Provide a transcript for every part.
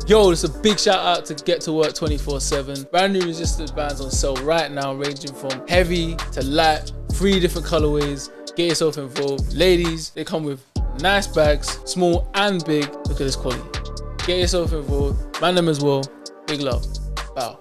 Yo, it's a big shout out to Get to Work 24/7. Brand new resistance bands on sale right now, ranging from heavy to light, 3 different colorways. Get yourself involved. Ladies, they come with nice bags, small and big. Look at this quality. Get yourself involved. Man them as well. Big love. Bow.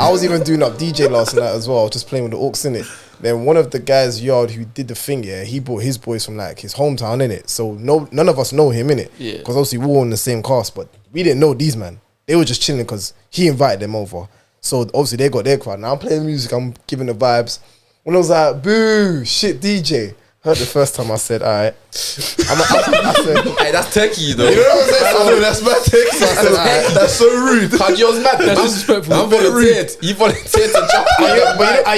I was even doing up DJ last night as well, just playing with the Orcs in it. Then one of the guys yard who did the thing, yeah, he brought his boys from like his hometown in it. So none of us know him in it, because obviously we were in the same cast, but we didn't know these man. They were just chilling because he invited them over. So obviously they got their crowd. Now I'm playing music, I'm giving the vibes. When I was like, boo, shit DJ. Heard the first time I said, alright. I said, hey, that's turkey though. You know what I'm saying? So, that's mad turkey. So I said, alright. That's so rude. Cardio's mad. That's disrespectful. I volunteered. You volunteered to jump. You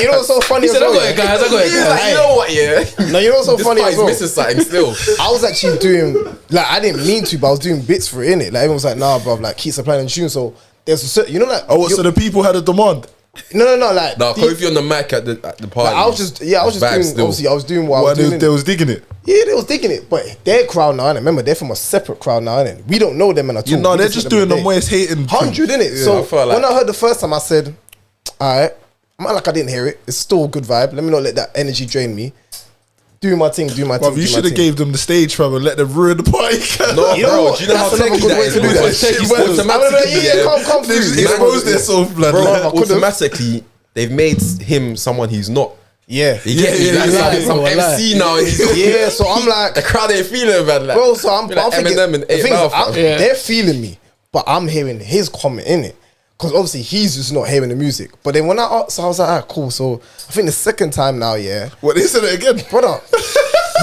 know what's so funny? He said, I got it, guys. I got it, guys. Like, you know what, yeah? No, you know what's so funny as well? This missing something still. I was actually doing, like, I didn't mean to, but I was doing bits for it, innit? Like, everyone was like, nah, bro, like, keep supplying the tune. So there's a certain, you know, like, oh, so the people had a demand. No, like, no, Kofi on the mic at the party. Like, I was just doing. Obviously, I was doing what I was doing. They was digging it. Yeah, they was digging it, but their crowd now, innit? Remember, they're from a separate crowd now, innit? We don't know them in at all. You know, they're just doing the Moist hating 100, innit? Yeah, So when I heard the first time, I said, alright, I'm like I didn't hear it. It's still a good vibe. Let me not let that energy drain me. Do my thing. Bro, you should have gave them the stage, fam, and let them ruin the party. No, you know, do you know how techie that is? To do that. Come They just exposed themselves, blood. Automatically, they've made him someone he's not. Yeah. Some MC now. Yeah, so I'm like, the crowd ain't feeling bad. Like, bro, so I'm thinking, the thing is, they're feeling me, but I'm hearing his comment in it. Because obviously he's just not hearing the music. But then when I asked, I was like, alright, cool. So I think the second time now, yeah. What, they said it again? Brother,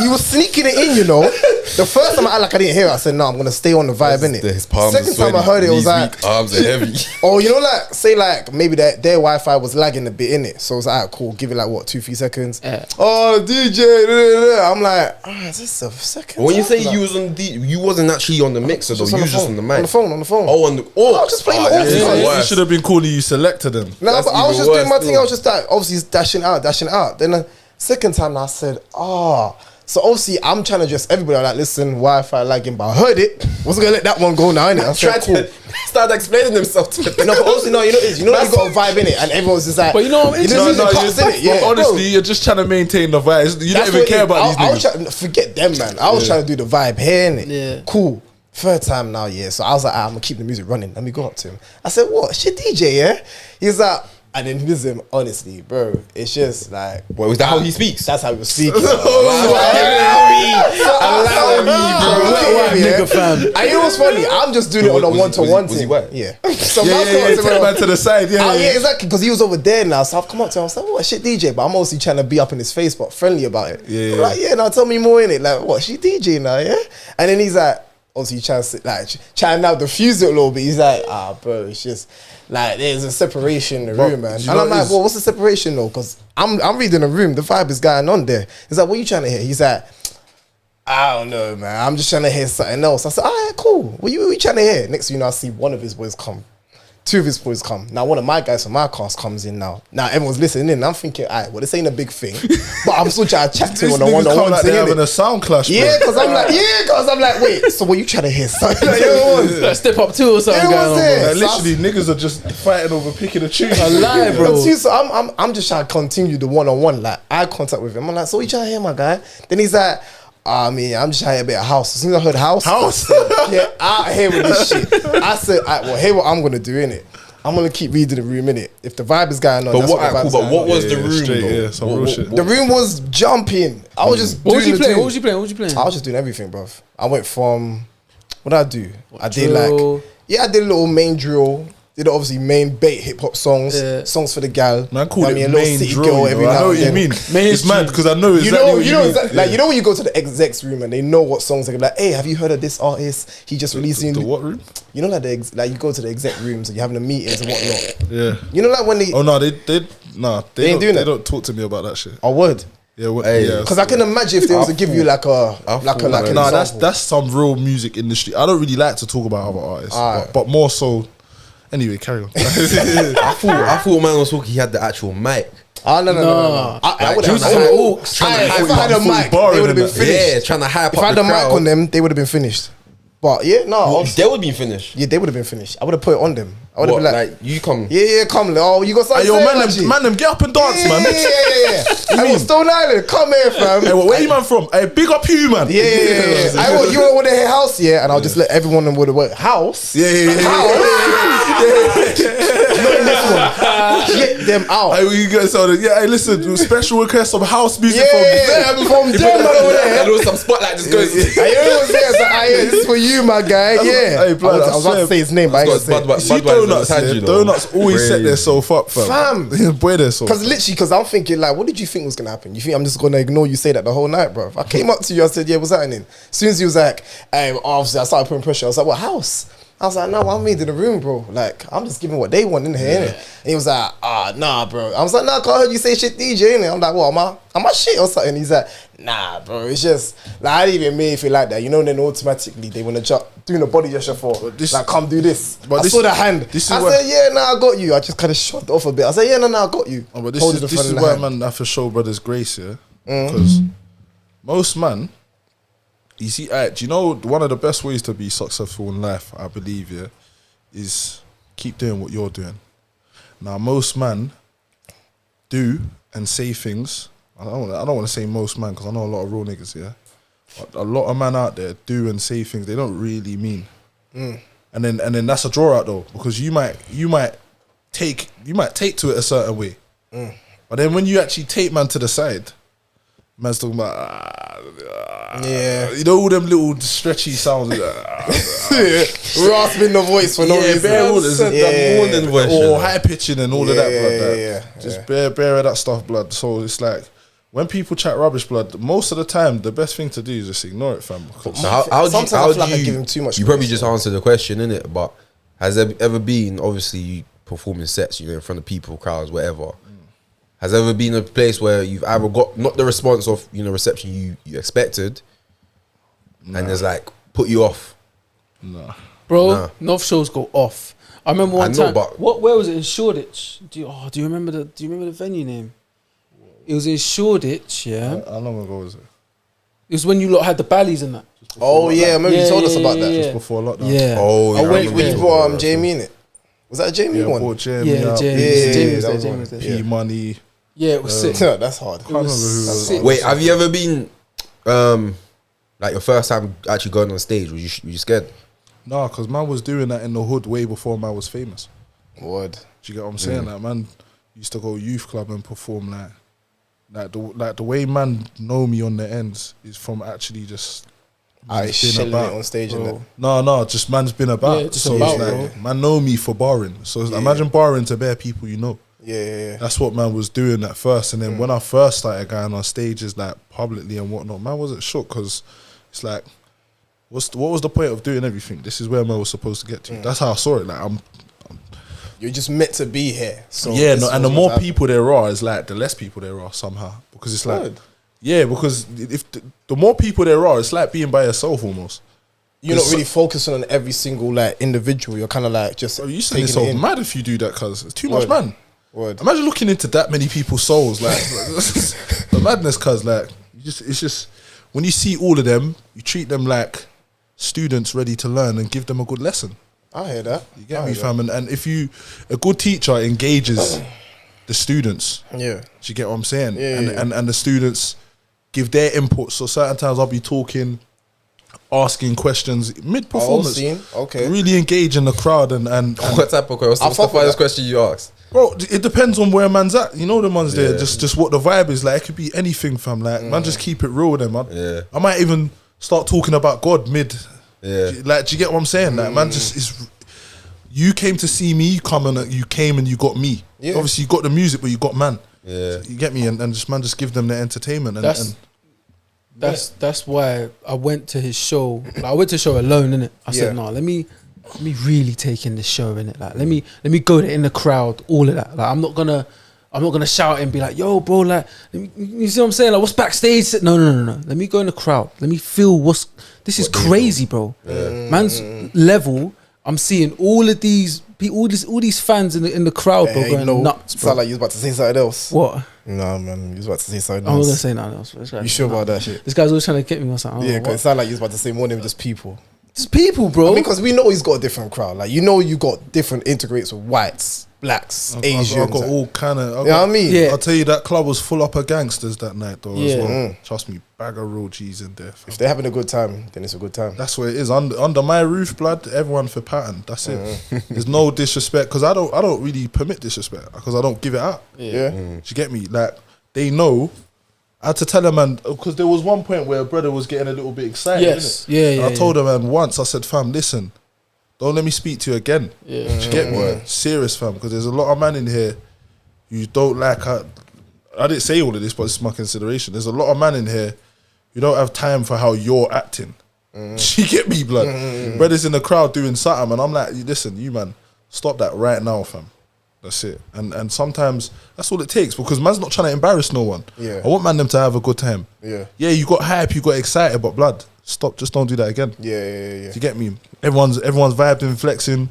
he was sneaking it in, you know. The first time I act like I didn't hear it, I said, no, I'm going to stay on the vibe, innit? His palms second time I heard it, it was like, arms are heavy. Oh, you know, like, say like, maybe their Wi-Fi was lagging a bit, innit? So I was like, alright, cool, give it like, what, 2-3 seconds? Yeah. Oh, DJ, I'm like, is this a second when you time? say you was on you wasn't actually on the mixer though, you was just on the mic. On the phone. Oh, I was just playing my You should have been calling you selected them. No, but I was just doing my thing. I was just like, obviously dashing out. Then the second time I said, so obviously I'm trying to just everybody. I'm like, listen, Wi-Fi lagging, but I heard it. Wasn't gonna let that one go now, innit? I tried to start explaining himself to me. No, but obviously no, you know you got a vibe in it, and everyone's just like, but you know, honestly, you're just trying to maintain the vibe. You don't even care about these niggas. I was forget them, man. I was trying to do the vibe here, innit? Yeah. Cool. Third time now, yeah. So I was like, I'm gonna keep the music running. Let me go up to him. I said, what? Shit, DJ, yeah? He's like, and then listen, honestly, bro, it's just like, well, is that how he speaks? That's how he was speaking. Allow me, bro. Nigga fam. And you know what's funny? I'm just doing it on a one-to-one thing. Yeah. So take man to the side. Yeah, exactly. Because he was over there now, so I've come up to him. I was like, what, shit, DJ? But I'm mostly trying to be up in his face, but friendly about it. Yeah. I'm like, yeah, now tell me more in it. Like, what? She DJ now, yeah? And then he's like, obviously trying to now diffuse it a little bit. He's like, bro, it's just like there's a separation in the room, man. And I'm like, well, what's the separation though? Because I'm reading the room, the vibe is going on there. He's like, what are you trying to hear? He's like, I don't know, man. I'm just trying to hear something else. I said, all right, cool. What are you trying to hear? Next thing you know, I see one of his boys come. 2 of his boys come. Now one of my guys from my cast comes in now. Now everyone's listening in. I'm thinking, all right, well, this ain't a big thing. But I'm still trying to chat to him on a one-on-one like thing. They're having a sound clash, bro. Yeah, because I'm like, wait, so what you trying to hear? Something like, Step up 2 or something going on, bro. Literally, niggas are just fighting over picking a tune. A lie, bro. So I'm just trying to continue the one-on-one, like eye contact with him. I'm like, so what you trying to hear, my guy? Then he's like, I'm just trying to hear a bit of house. As soon as I heard house, I said, yeah, out here with this shit. I said, all right, well, hear what I'm gonna do, innit? I'm gonna keep reading the room, innit? If the vibe is going on, but what was the room? The room was jumping. I was just What was you playing? What was you playing? I was just doing everything, bruv. I went from, what did I do? I did a little main drill. did obviously main bait hip hop songs, songs for the gal. Man, call it a little main city drill. girl every I now know and what you then. mean. It's mad because I know exactly what you mean. Like you know when you go to the execs room and they know what songs they're like. Hey, have you heard of this artist? He just released the what room? You know, like you go to the exec rooms and you're having the meetings and whatnot. Yeah. You know, like when they. Oh no, they ain't doing they that. don't talk to me about that shit. I would. Yeah, Hey. Because I can imagine if they was to give you like an Nah, example. that's some real music industry. I don't really like to talk about other artists, but more so. Anyway, carry on. I thought man was talking. He had the actual mic. Oh no. I would have If if I had a mic, they would have been finished. Yeah, trying to hype If up I had the a mic crowd. on them, they would have been finished. But yeah, no. They would be finished. Yeah, they would have been finished. I would have put it on them. I would have What, been like, you come. yeah, come. Oh, you got something Hey, yo, to say, man, them, get up and dance, man. Yeah. I was Stone Island. Come here, fam. Hey, where you man from? Hey, big up you, man. Yeah. You want to hear house, yeah? And I'll just let everyone know what the house. Yeah. Get them out. Hey, we got hey, listen, special request some house music from them over there. And some spotlight just goes. I hear it was there. So this is for you, my guy. Yeah. Hey, blood, I was about to say his name, but I ain't gonna say it. See, donuts always set themselves up, fam. Boy, they're so. Because I'm thinking, like, what did you think was gonna happen? You think I'm just gonna ignore you say that the whole night, bro? I came up to you, I said, yeah, what's happening? As soon as he was like, obviously, I started putting pressure. I was like, what house? I was like, no, I'm made in the room, bro. Like, I'm just giving what they want in here, innit? And he was like, nah, bro. I was like, nah, 'cause I heard you say shit DJ, innit? I'm like, what, am I shit or something? He's like, nah, bro, it's just, like, I didn't even mean feel like that. You know, then automatically they want to doing a body gesture for, like, come do this. But I saw the hand. I said, yeah, nah, I got you. I just kind of shot off a bit. I said, yeah, no, I got you. But this is why, man, I have to show brothers grace, yeah? Because most man, you see, do you know one of the best ways to be successful in life, I believe, yeah, is keep doing what you're doing. Now, most man do and say things. I don't want to say most man because I know a lot of real niggas, yeah. But a lot of man out there do and say things they don't really mean. And then that's a draw out though, because you might take to it a certain way. But then when you actually take man to the side, man's talking about you know all them little stretchy sounds, rasping the voice for no reason. Morning voice, or high pitching and all of that, blood. Just bare of that stuff, blood. So it's like when people chat rubbish, blood, most of the time the best thing to do is just ignore it, fam. So how sometimes I feel like I give him too much. You probably just answered the question, innit? But has there ever been, obviously, you performing sets, you know, in front of people, crowds, whatever. Has there ever been a place where you've either got not the response of, you know, reception you expected, and there's like put you off? No, bro. North shows go off. I remember one time. But where was it in Shoreditch? Do you remember the venue name? It was in Shoreditch. Yeah. How long ago was it? It was when you lot had the ballies and that. Oh yeah, I remember you told us about that just before lockdown. Yeah. Oh, yeah, when you brought Jamie in it. Was that a Jamie one? Jamie was there. P Money. Yeah, it was sick. That's hard. It was sick. Wait, have you ever been like your first time actually going on stage? Were you scared? Nah, because man was doing that in the hood way before man was famous. Word. Do you get what I'm saying? Like man used to go youth club and perform like the way man know me on the ends is from actually just shelling it on stage and that. No, just man's been about. Yeah, just so about, it's like, man know me for barring. So imagine barring to bare people you know. Yeah. That's what man was doing at first, and then when I first started going on stages like publicly and whatnot, man wasn't shook because it's like, what was the point of doing everything? This is where man was supposed to get to. That's how I saw it. Like you're just meant to be here. So yeah, no, and the more people there are, is like the less people there are somehow, because it's like because if the more people there are, it's like being by yourself almost. You're not really focusing on every single like individual. You're kind of like just. You send yourself mad if you do that, cause it's too much, man. Word. Imagine looking into that many people's souls, like the madness, cause like it's just when you see all of them, you treat them like students ready to learn and give them a good lesson. I hear that. You get me, fam? And if a good teacher engages the students, yeah, do you get what I'm saying? Yeah, and the students give their input. So certain times I'll be talking, asking questions mid performance. Okay, really engaging the crowd and what type of question? What's the first question you asked? Bro, it depends on where man's at. You know the ones there, just what the vibe is like. It could be anything, fam. Like man, just keep it real with them, man. I might even start talking about God mid. Like, do you get what I'm saying? Like man, just is you came to see me, you came and you got me. Yeah. Obviously, you got the music, but you got man. Yeah. So you get me, and just give them the entertainment. That's why I went to his show. Like, I went to the show alone, innit? I said, no, let me really take in the show, innit? Like, let me go there in the crowd, all of that. Like, I'm not gonna shout and be like, yo, bro, like, you see what I'm saying? Like, what's backstage? No. Let me go in the crowd. Let me feel this is crazy, bro. Yeah. Man's level. I'm seeing all of these all these fans in the crowd, bro, going nuts, bro. Sound like you was about to say something else. What? Nah, man, you was about to say something I'm not else. gonna say nothing else. You sure about that shit? This guy's always trying to get me or something. Yeah, because it sounded like you was about to say more than just people. Just people, bro. I mean, because we know he's got a different crowd. Like, you know, you got different integrates with whites, blacks, Asians. I got all kind of. You know what I mean? Yeah. I'll tell you, that club was full up of gangsters that night, though. Yeah. As well. Trust me, bag of real G's in there. Fam. If they're having a good time, then it's a good time. That's what it is. Under my roof, blood, everyone for pattern. That's it. There's no disrespect, because I don't really permit disrespect, because I don't give it out. Yeah. Do you get me? Like, they know. I had to tell them, man, because there was one point where a brother was getting a little bit excited. Yes. Innit? Yeah, And I told him, man, once, I said, fam, listen, don't let me speak to you again. Yeah. Do you get me? Serious, fam, because there's a lot of man in here you don't like. I didn't say all of this, but it's my consideration. There's a lot of man in here who don't have time for how you're acting. Do you get me, blood? Brothers in the crowd doing something, and I'm like, listen, you man, stop that right now, fam. That's it. And sometimes that's all it takes, because man's not trying to embarrass no one. Yeah. I want man them to have a good time. Yeah. Yeah, you got hype, you got excited, but blood, stop, just don't do that again. Yeah. Do you get me? Everyone's vibing, flexing.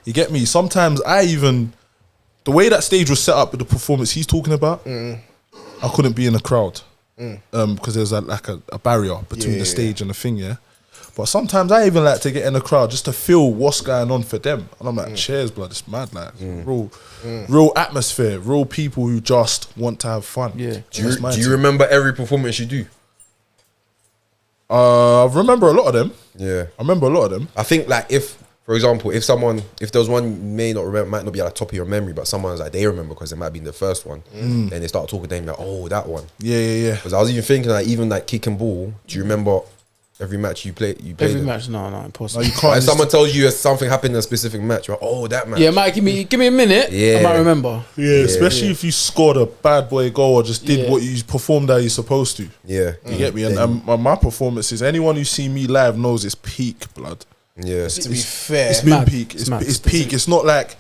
You get me? Sometimes the way that stage was set up with the performance he's talking about, I couldn't be in the crowd. Because there's like a barrier between the stage and the thing, yeah. But sometimes I even like to get in the crowd just to feel what's going on for them. And I'm like, cheers, blood, it's mad, like real atmosphere, real people who just want to have fun. Yeah. Do you remember every performance you do? I remember a lot of them. Yeah. I remember a lot of them. I think, like, if, for example, if there was one you may not remember, might not be at the top of your memory, but someone's like, they remember because it might be the first one, then they start talking to them like, oh, that one. Yeah. Because I was even thinking, like, even like kick and ball, do you remember every match you played? Every match, no, impossible. No, you can't. If someone tells you something happened in a specific match, you're like, oh, that match. Yeah, Mike, give me a minute. Yeah. I might remember. Yeah, especially if you scored a bad boy goal or just did what you performed that you're supposed to. Yeah. You get me? And my performances, anyone who see me live knows it's peak, blood. Yeah. To be fair, It's been mad. peak. It's mad. It's peak. It's not like,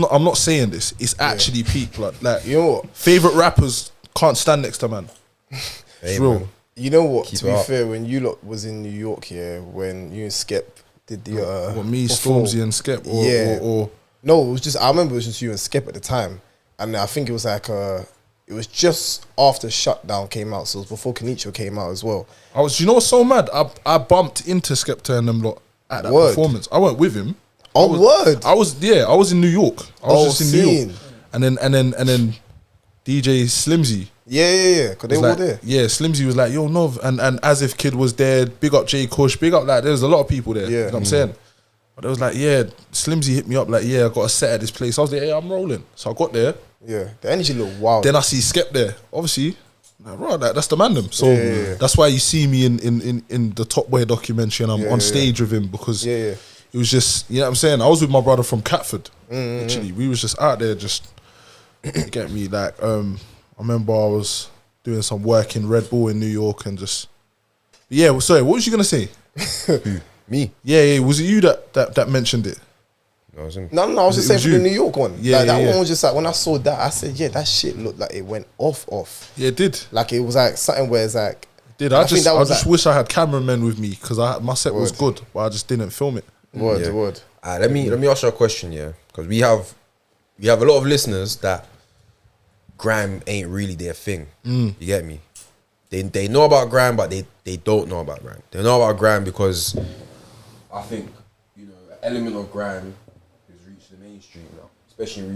I'm not saying this. It's actually peak, blood. Like, you know what? favorite rappers can't stand next to man. It's real. Man. You know what? Keep to be it up. fair, when you lot was in New York here, when you and Skep did the What, me, before- Stormzy and Skep? Or No, it was just, I remember it was just you and Skep at the time, and I think it was like it was just after Shutdown came out, so it was before Kenichi came out as well. you know what's so mad? I bumped into Skepta and them lot at that Word. performance. I went with him. Word. I was in New York. I was just in New York. seen. And then DJ Slimzy. Yeah, because they was were like, there. Yeah, Slimzy was like, yo, Nov, and As If Kid was there, big up J Kush, big up, like, there's a lot of people there. Yeah. You know what I'm saying? But it was like, yeah, Slimzy hit me up, like, yeah, I got a set at this place. I was like, yeah, I'm rolling. So I got there. Yeah, the energy looked wild. Then I see Skep there. Obviously, like, right, that's the man them. So that's why you see me in the Top Boy documentary, and I'm on stage with him, because it was just, you know what I'm saying? I was with my brother from Catford. Literally, we was just out there, just you get me. Like, I remember I was doing some work in Red Bull in New York, and just sorry, what was you gonna say? Who? Me? Yeah, was it you that mentioned it? No, I was in. No, I was just saying for the New York one. Yeah, Like, that yeah. one was just like, when I saw that, I said, yeah, that shit looked like it went off. Yeah, it did. Like, it was like something where it's like, I think just that was wish I had cameramen with me, because my set was good, but I just didn't film it. word. Alright, let me ask you a question, yeah, because we have a lot of listeners that grime ain't really their thing. You get me? They know about grime, but they don't know about grime. They know about grime because I think, you know, an element of grime has reached the mainstream now, especially in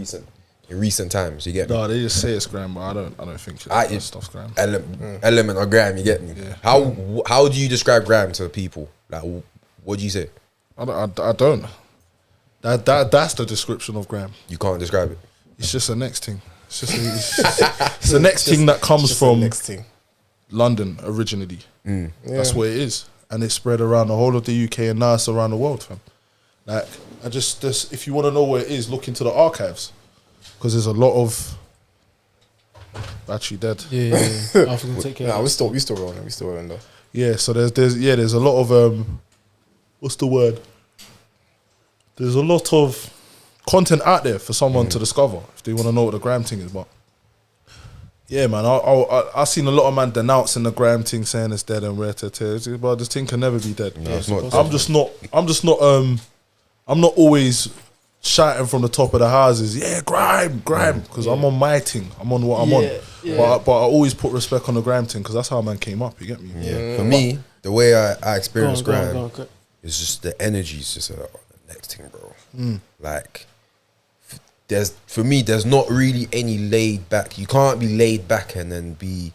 recent times. You get me? No, they just say it's gram, but I don't think that stuff's gram. Element of grime. You get me? Yeah. How do you describe grime to people? Like, what do you say? I don't. That's the description of gram. You can't describe it. It's just the next thing. It's the next thing that comes Just the from next thing. London originally. That's what it is, and it's spread around the whole of the UK, and now it's around the world, fam. Like, I just if you want to know where it is, look into the archives, because there's a lot of battery dead. Yeah. I was gonna take care. Nah, we still rolling though. Yeah, so there's a lot of what's the word? There's a lot of content out there for someone to discover if they want to know what the gram thing is. But yeah, man, I seen a lot of man denouncing the gram thing, saying it's dead and rare to tear. But this thing can never be dead. No, it's not. I'm not always shouting from the top of the houses, yeah, grime, because I'm on my thing. I'm on what I'm on. Yeah. But I always put respect on the grime thing, because that's how man came up. You get me? Yeah. For me, the way I experience Go grime on. is just the energy is just the next thing, bro. Like, for me, there's not really any laid back. You can't be laid back and then be.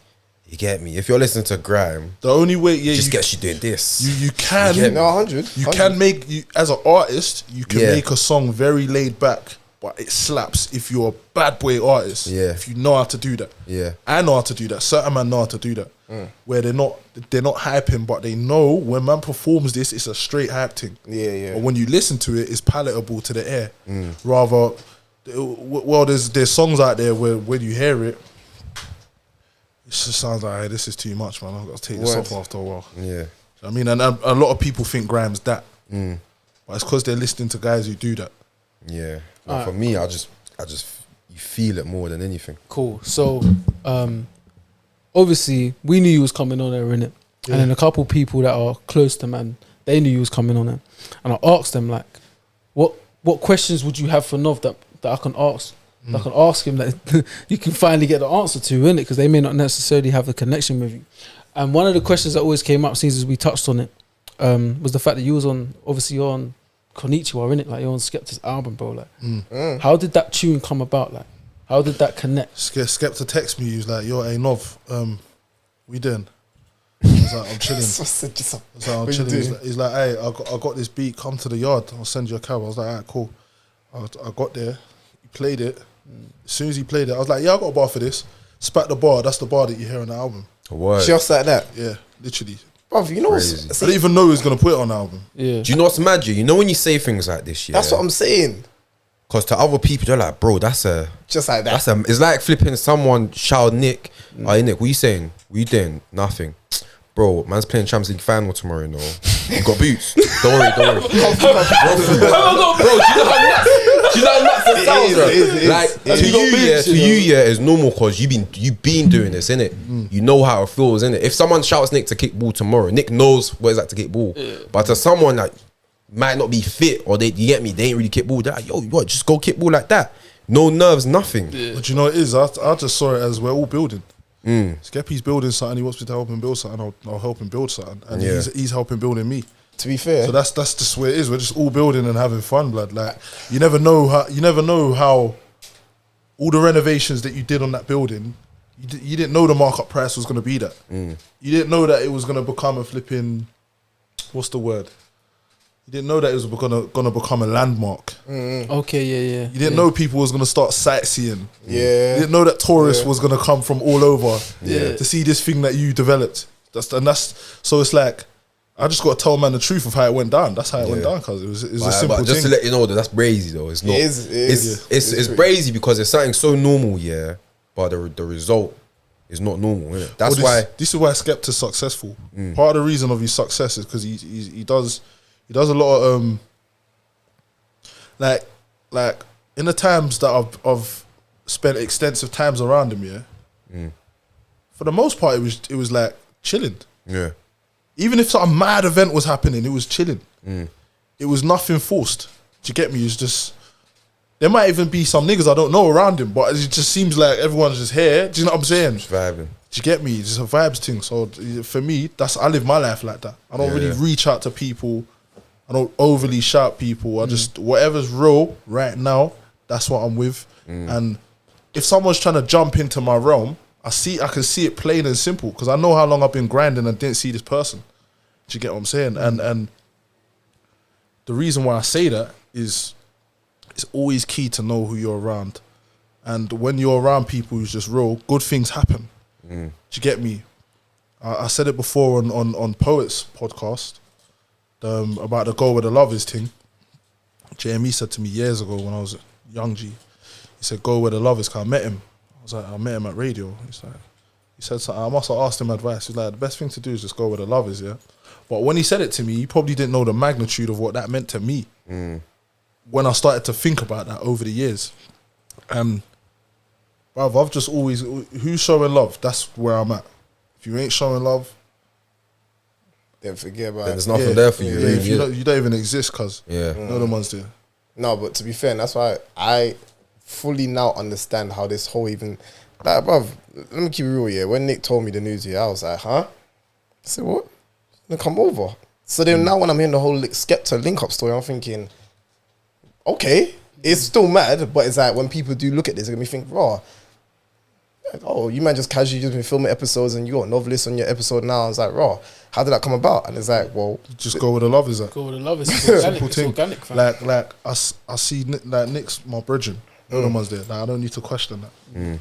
You get me? If you're listening to grime, The only way, just gets you doing this. you can. You get me? No, 100. You can make, as an artist, you can Yeah. make a song very laid back, but it slaps if you're a bad boy artist. Yeah. If you know how to do that. Yeah. I know how to do that. Certain man know how to do that. Where they're not hyping, but they know when man performs this, it's a straight hype thing. Yeah. But when you listen to it, it's palatable to the ear. Rather, well, there's songs out there where when you hear it, it just sounds like, hey, this is too much, man. I've got to take this off after a while. Yeah. I mean, and a lot of people think grime's that. But it's because they're listening to guys who do that. Yeah. Well, for me, I just you feel it more than anything. Cool. So, obviously, we knew you was coming on there, innit? And then a couple people that are close to man, they knew you was coming on there. And I asked them, like, what questions would you have for Nov that I can ask? I can ask him that you can finally get the answer to, innit? Because they may not necessarily have a connection with you. And one of the questions that always came up, since we touched on it, was the fact that you was on, obviously you're on Konnichiwa, innit? Like, you're on Skepta's album, bro. Like, how did that tune come about? Like, how did that connect? Skepta text me, he was like, yo, hey, Nov, we doing? I was like, I'm chilling. I'm chilling. He's like, hey, I got this beat, come to the yard, I'll send you a cab. I was like, alright, cool. I got there, he played it. As soon as he played it, I was like, yeah, I got a bar for this. Spat the bar, that's the bar that you hear on the album. What? Just like that. Yeah, literally. Bruv, you know Crazy. what's... I didn't even know he was going to put it on the album. Yeah. Do you know what's mad? You know when you say things like this, yeah? That's what I'm saying. Because to other people, they're like, bro, that's a... Just like that. It's like flipping someone, shout Nick. Hey, Nick, what you saying? What you doing? Nothing. Bro, man's playing Champions League final tomorrow, you know. You got boots. Don't worry. Bro, do you know how nuts it sounds, bro? Like, to you, it's normal because you've been doing this, innit? You know how it feels, innit? If someone shouts Nick to kick ball tomorrow, Nick knows what it's like to kick ball. But to someone that might not be fit, or you get me, they ain't really kick ball, they're like, yo, what, just go kick ball like that. No nerves, nothing. But you know what it is? I just saw it as we're all building. Skeppy's building something, he wants me to help him build something, I'll help him build something. And he's helping building me. To be fair. So that's just where it is. We're just all building and having fun, blood. Like, you never know how all the renovations that you did on that building, you didn't know the markup price was going to be that. You didn't know that it was going to become a flipping, what's the word? You didn't know that it was going to become a landmark. Okay, yeah. You didn't know people was going to start sightseeing. Yeah. You didn't know that tourists was going to come from all over to see this thing that you developed. So it's like, I just got to tell man the truth of how it went down. That's how it went down, because it was a simple but just thing. to let you know that that's brazy though. It's not. It's brazy because it's something so normal, yeah. But the result is not normal, innit? That's why. This is why Skepta's successful. Part of the reason of his success is because he does a lot of like in the times that I've spent extensive times around him, yeah. For the most part, it was like chilling. Yeah. Even if some mad event was happening, it was chilling. It was nothing forced. Do you get me? It's just, there might even be some niggas I don't know around him, but it just seems like everyone's just here. Do you know what I'm saying? Just vibing. Do you get me? It's just a vibes thing. So for me, I live my life like that. I don't really reach out to people. I don't overly shout people. I just, whatever's real right now, that's what I'm with. And if someone's trying to jump into my realm, I can see it plain and simple, because I know how long I've been grinding and didn't see this person. Do you get what I'm saying? And the reason why I say that is it's always key to know who you're around. And when you're around people who's just real, good things happen. Do you get me? I said it before on Poets podcast about the go where the love is thing. JME said to me years ago when I was a young G, he said, go where the love is, 'cause I met him. I was like, I met him at radio. He said something, I must have asked him advice. He's like, the best thing to do is just go where the love is, yeah? But when he said it to me, he probably didn't know the magnitude of what that meant to me. When I started to think about that over the years. Bruv, I've just always, who's showing love? That's where I'm at. If you ain't showing love, then forget about Then it. there's nothing there for you. if you don't even exist, cuz. Yeah. No, the ones there. No, but to be fair, and that's why I fully now understand how this whole even, like, bruv, let me keep it real, yeah. When Nick told me the news, yeah, I was like, huh? I said, what? Then come over. So then now when I'm hearing the whole Skepta link-up story, I'm thinking, okay, it's still mad, but it's like when people do look at this, they're going to think, raw. Oh, you might just casually just been filming episodes and you got Novelist on your episode now. I was like, raw, how did that come about? And it's like, well, just go where the love is at. Go with the love. It's organic. It's organic, fam. Like I see like Nick's my bridging. No one was there. Like, I don't need to question that.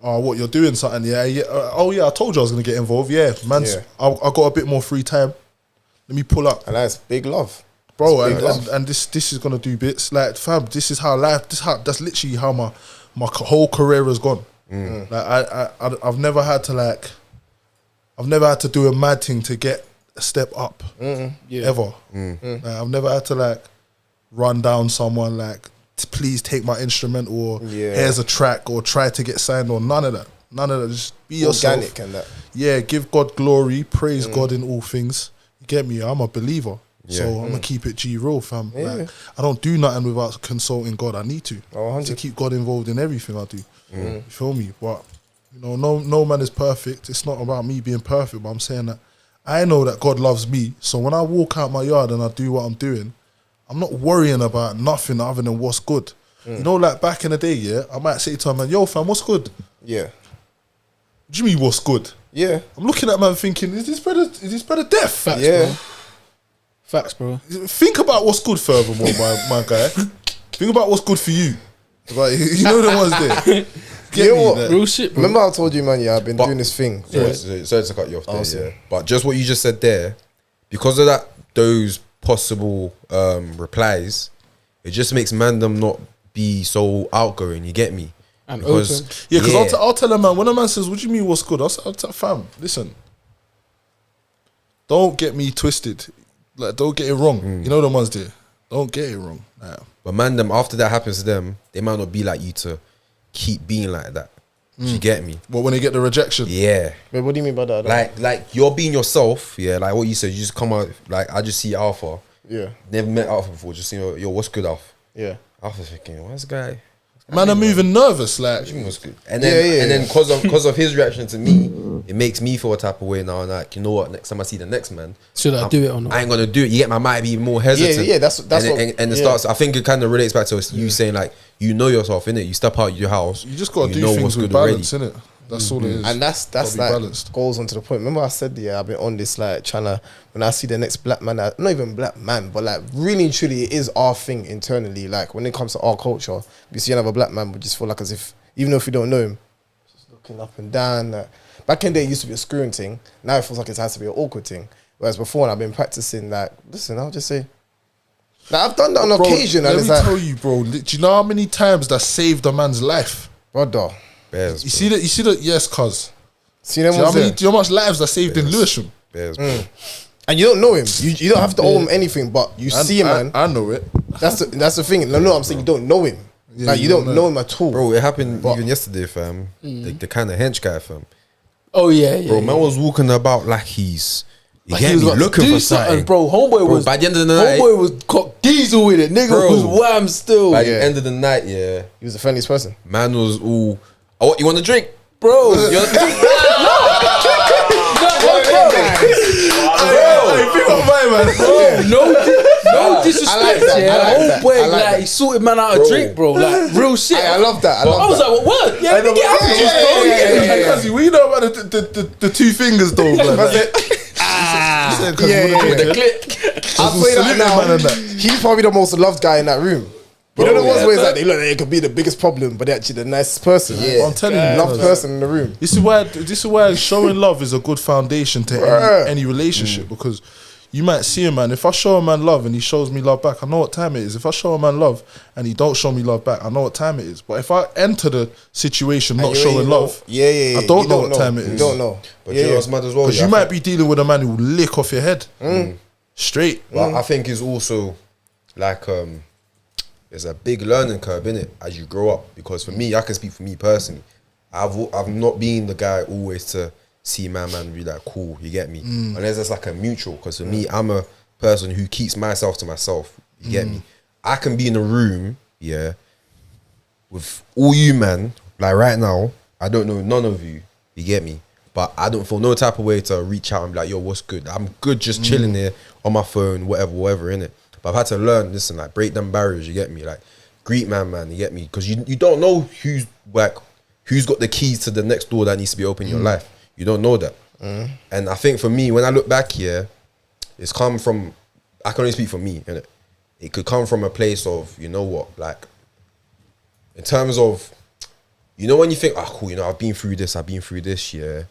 Oh, what, you're doing something? Yeah. Oh yeah, I told you I was gonna get involved. Yeah, man. Yeah. I got a bit more free time. Let me pull up, and that's big love, bro. Big love. And this is gonna do bits. Like, fam, this is how life. That's literally how my whole career has gone. Like I've never had to do a mad thing to get a step up. Ever. Like, I've never had to like run down someone like, please take my instrument, or here's a track, or try to get signed, or none of that. Just be yourself. Organic and that. Yeah, give God glory, praise God in all things. You get me? I'm a believer. So I'm gonna keep it G real, fam. Like, I don't do nothing without consulting God. I need to keep God involved in everything I do. You feel me? But you know, no man is perfect. It's not about me being perfect, but I'm saying that I know that God loves me. So when I walk out my yard and I do what I'm doing, I'm not worrying about nothing other than what's good. You know, like back in the day, yeah, I might say to a man, yo fam, what's good? Yeah. What do you mean what's good? Yeah. I'm looking at man thinking, is this brother deaf? Facts, Yeah. bro. Facts, bro. Think about what's good furthermore, my guy. Think about what's good for you. Like, you know the ones there. You know what? Like, Real shit, bro. Remember I told you, man, yeah, I've been doing this thing. Sorry to cut you off there, Awesome. But just what you just said there, because of that, those possible replies, it just makes mandem not be so outgoing. You get me? And Because open. yeah, because I'll tell a man, when a man says, what do you mean what's good? I'll tell fam, listen, don't get me twisted. Like, don't get it wrong. You know the ones there. Don't get it wrong. Nah. But mandem, after that happens to them, they might not be like you to keep being like that. Do you get me? But when they get the rejection, Yeah. Wait, what do you mean by that? Like you're being yourself, yeah. Like what you said, you just come out. Like I just see Alpha. Yeah. Never met Alpha before. Just you know, yo, what's good, Alpha? Yeah. Alpha's thinking, what's the guy? man are moving nervous. Like, What's good? And then because of his reaction to me, it makes me feel a type of way now. And like, you know what? Next time I see the next man, Should I do it or not? I ain't gonna do it. You get my might be more hesitant. Yeah, that's and what. it starts. I think it kind of relates back to you saying like, you know yourself, innit? You step out your house. you just gotta do know things what's with good already. balance, innit? That's all it is. And that's Gotta be like balanced. goes on to the point. Remember I said, yeah, I've been on this like trying to, when I see the next black man, not even black man, but like really and truly it is our thing internally. Like when it comes to our culture, if you see another black man, we just feel like as if, even if you don't know him, just looking up and down. Back in the day it used to be a screwing thing. Now it feels like it has to be an awkward thing. Whereas before when I've been practicing, like, listen, I'll just say, like, I've done that on occasion. Let And me it's like, tell you, bro. Do you know how many times that saved a man's life? brother, Bears, You see that? You see that? Yes, cuz. see them Do you know ones how many? there? Do you know how much lives that saved in Lewisham? Bears, bro. And you don't know him. You don't have to owe him anything, but you see him, man. I know it. That's the thing. No, I'm saying you don't know him. Yeah, Like you don't know him at all. Bro, it happened But- even yesterday, fam. The kind of hench guy, fam. Oh yeah, yeah. Bro, man was walking about like he's. You Like get he was me? about to Looking do for something, bro. Homeboy was. By the end of the night, Homeboy was cock diesel with it. Nigga Bro. was wham still. by the end of the night, yeah, He was the friendliest person. man was all. Oh, what you want to drink? Bro. You want- No disrespect, I like that. yeah. I like that. Homeboy, I like that. he sorted man out a Bro. drink, bro. Like real shit. I love that. I love I was that. like, what? Yeah, nigga, get out of this, bro. yeah. Cuz we know about the two fingers though. That's Like, it. with the clip. I'll say that salute now. man and that. He's probably the most loved guy in that room. You know the ones yeah, where it's like they look like it could be the biggest problem, but they're actually the nicest person. Yeah. I'm telling you, Loved person in the room. This is why showing love is a good foundation to Bruh. any relationship because you might see a man. If I show a man love and he shows me love back, I know what time it is. If I show a man love and he don't show me love back, I know what time it is. But if I enter the situation not showing love, I don't know what time it is. You don't know. But you know what's mad as well? Because you might be dealing with a man who will lick off your head straight. But I think it's also like there's a big learning curve in it as you grow up. Because for me, I can speak for me personally. I've not been the guy always to see my man be like cool, you get me? Unless there's like a mutual. Because for me, I'm a person who keeps myself to myself. You get me? I can be in a room, yeah, with all you man, like right now, I don't know none of you, you get me? But I don't feel no type of way to reach out and be like, yo, what's good? I'm good just chilling here on my phone, whatever, innit? But I've had to learn, listen, like break them barriers, you get me? Like greet man, you get me? Because you don't know who's got the keys to the next door that needs to be open in your life. You don't know that. And I think for me, when I look back here, it's come from, I can only speak for me, innit? It could come from a place of, you know what, like, in terms of, you know when you think, oh cool, you know, I've been through this, yeah.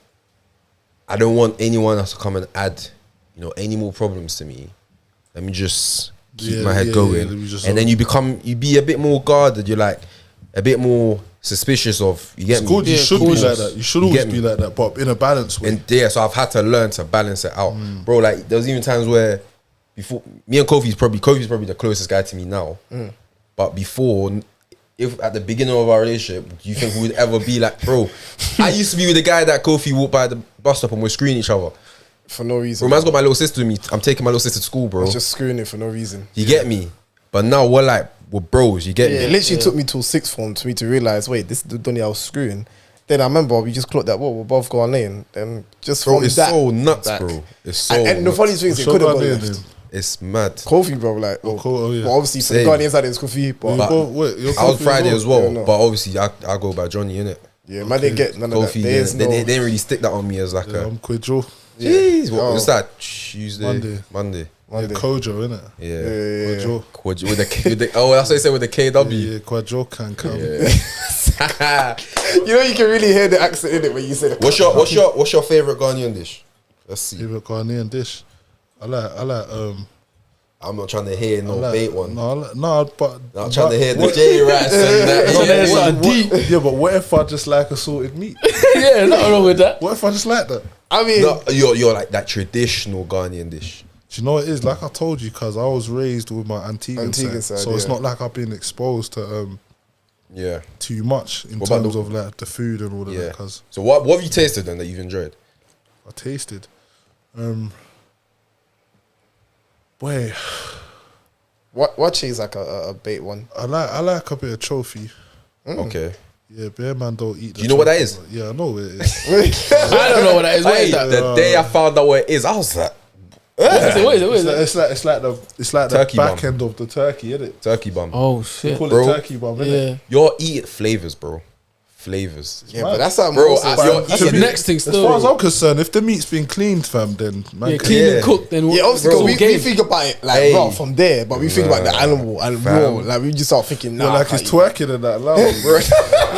I don't want anyone else to come and add, you know, any more problems to me. Let me just keep my head going. And then you be a bit more guarded, you're like, a bit more suspicious of, you get me? Good, you should be like that. You should always be like that, but in a balanced way. And yeah, so I've had to learn to balance it out. Bro, like, there was even times where, before, me and Kofi's probably the closest guy to me now. But before, if at the beginning of our relationship, do you think we would ever be like, bro, I used to be with the guy that Kofi walked by the bus stop and we're screwing each other. For no reason. Bro, man's got my little sister with me. I'm taking my little sister to school, bro. I was just screwing it for no reason. You get me? But now we're bros, you get me? It literally took me till sixth form for me to realise, wait, this is the Donny I was screwing. Then I remember we just clocked that, we're both Ghanaian. Then just bro, from it's that, so nuts, like, bro. It's so and the funny thing is, it could have gone left. It's mad. Kofi, bro, like, well, obviously for the Ghanaian side it's Kofi, but I was Friday as well, but obviously I go by Johnny, innit? Yeah, man didn't get none of that. They didn't really stick that on me as like a... I'm Quidjo. Jeez, what was that? Tuesday? Monday. Kojo, innit? Yeah. Quadjo. With the oh, that's what they said with the KW. Yeah, Quadjo can come. You know, you can really hear the accent in it when you say it. What's your favourite Ghanaian dish? Let's see. Favourite Ghanaian dish? I like I'm not trying to hear bait one. But I'm trying to hear the J rice and that. Yeah, but what if I just like assorted meat? Yeah, nothing wrong with that. What if I just like that? I mean, no, you're like that traditional Ghanaian dish. Do you know what it is? Like I told you, cuz I was raised with my Antiguan side, so it's not like I've been exposed to too much in terms of like the food and all of that. Cuz so what have you tasted then that you've enjoyed? I tasted, boy, what cheese like a bait one? I like a bit of trophy. Okay. Yeah, bear man don't eat. Do you know what that is? Yeah, I know what it is. I don't know what that is. What is that? The day I found out what it is, I was like, What is it? It's like the Turkey back bum. end of the turkey, isn't it? turkey bum. Oh shit, Call Bro. it turkey bum, innit? yeah. You're eating flavors, bro. Flavors. Yeah, but that's something Bro, That's the next thing. As far Still, as I'm concerned, if the meat's been cleaned, fam, then man, yeah, clean and cooked. Then Yeah, obviously, bro, we think about it like raw from there, but we think about the animal and raw. Like we just start thinking, you're nah, like it's twerking and that loud, bro.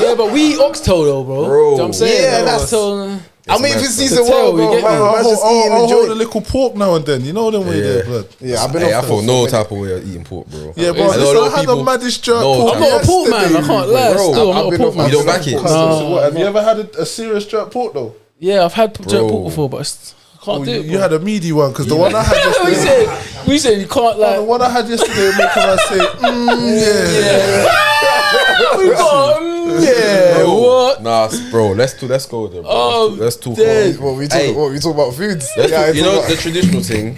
yeah, but we eat oxtail though, bro. Bro. Do you know what I'm saying? Yeah, Bro, that's- oxtail. I mean, if it's The season tail, well, bro, you get me? man, just eating I'll the hold a joint. little pork now and then. You know them way there, blood. Yeah, I've been Hey, I off thought for no a minute. type of way of eating pork, bro. Yeah, I bro. know a Listen, lot I of had people- a maddish jerk No, pork. I'm not a pork man. I can't lie. Bro, Still, I'm I've not a been pork off man. You don't back it? What, have you ever had a serious jerk pork though? Yeah, I've had jerk Bro. pork before, but I can't do it. You had a meaty one because the one I had we yesterday. we said you can't The like. one I had yesterday would make her say, We got yeah. What? Nah, bro. Let's go there, bro. Oh, let's talk. dead. What we Hey. talk about foods? Let's Yeah, talk, you know talk the about- traditional thing.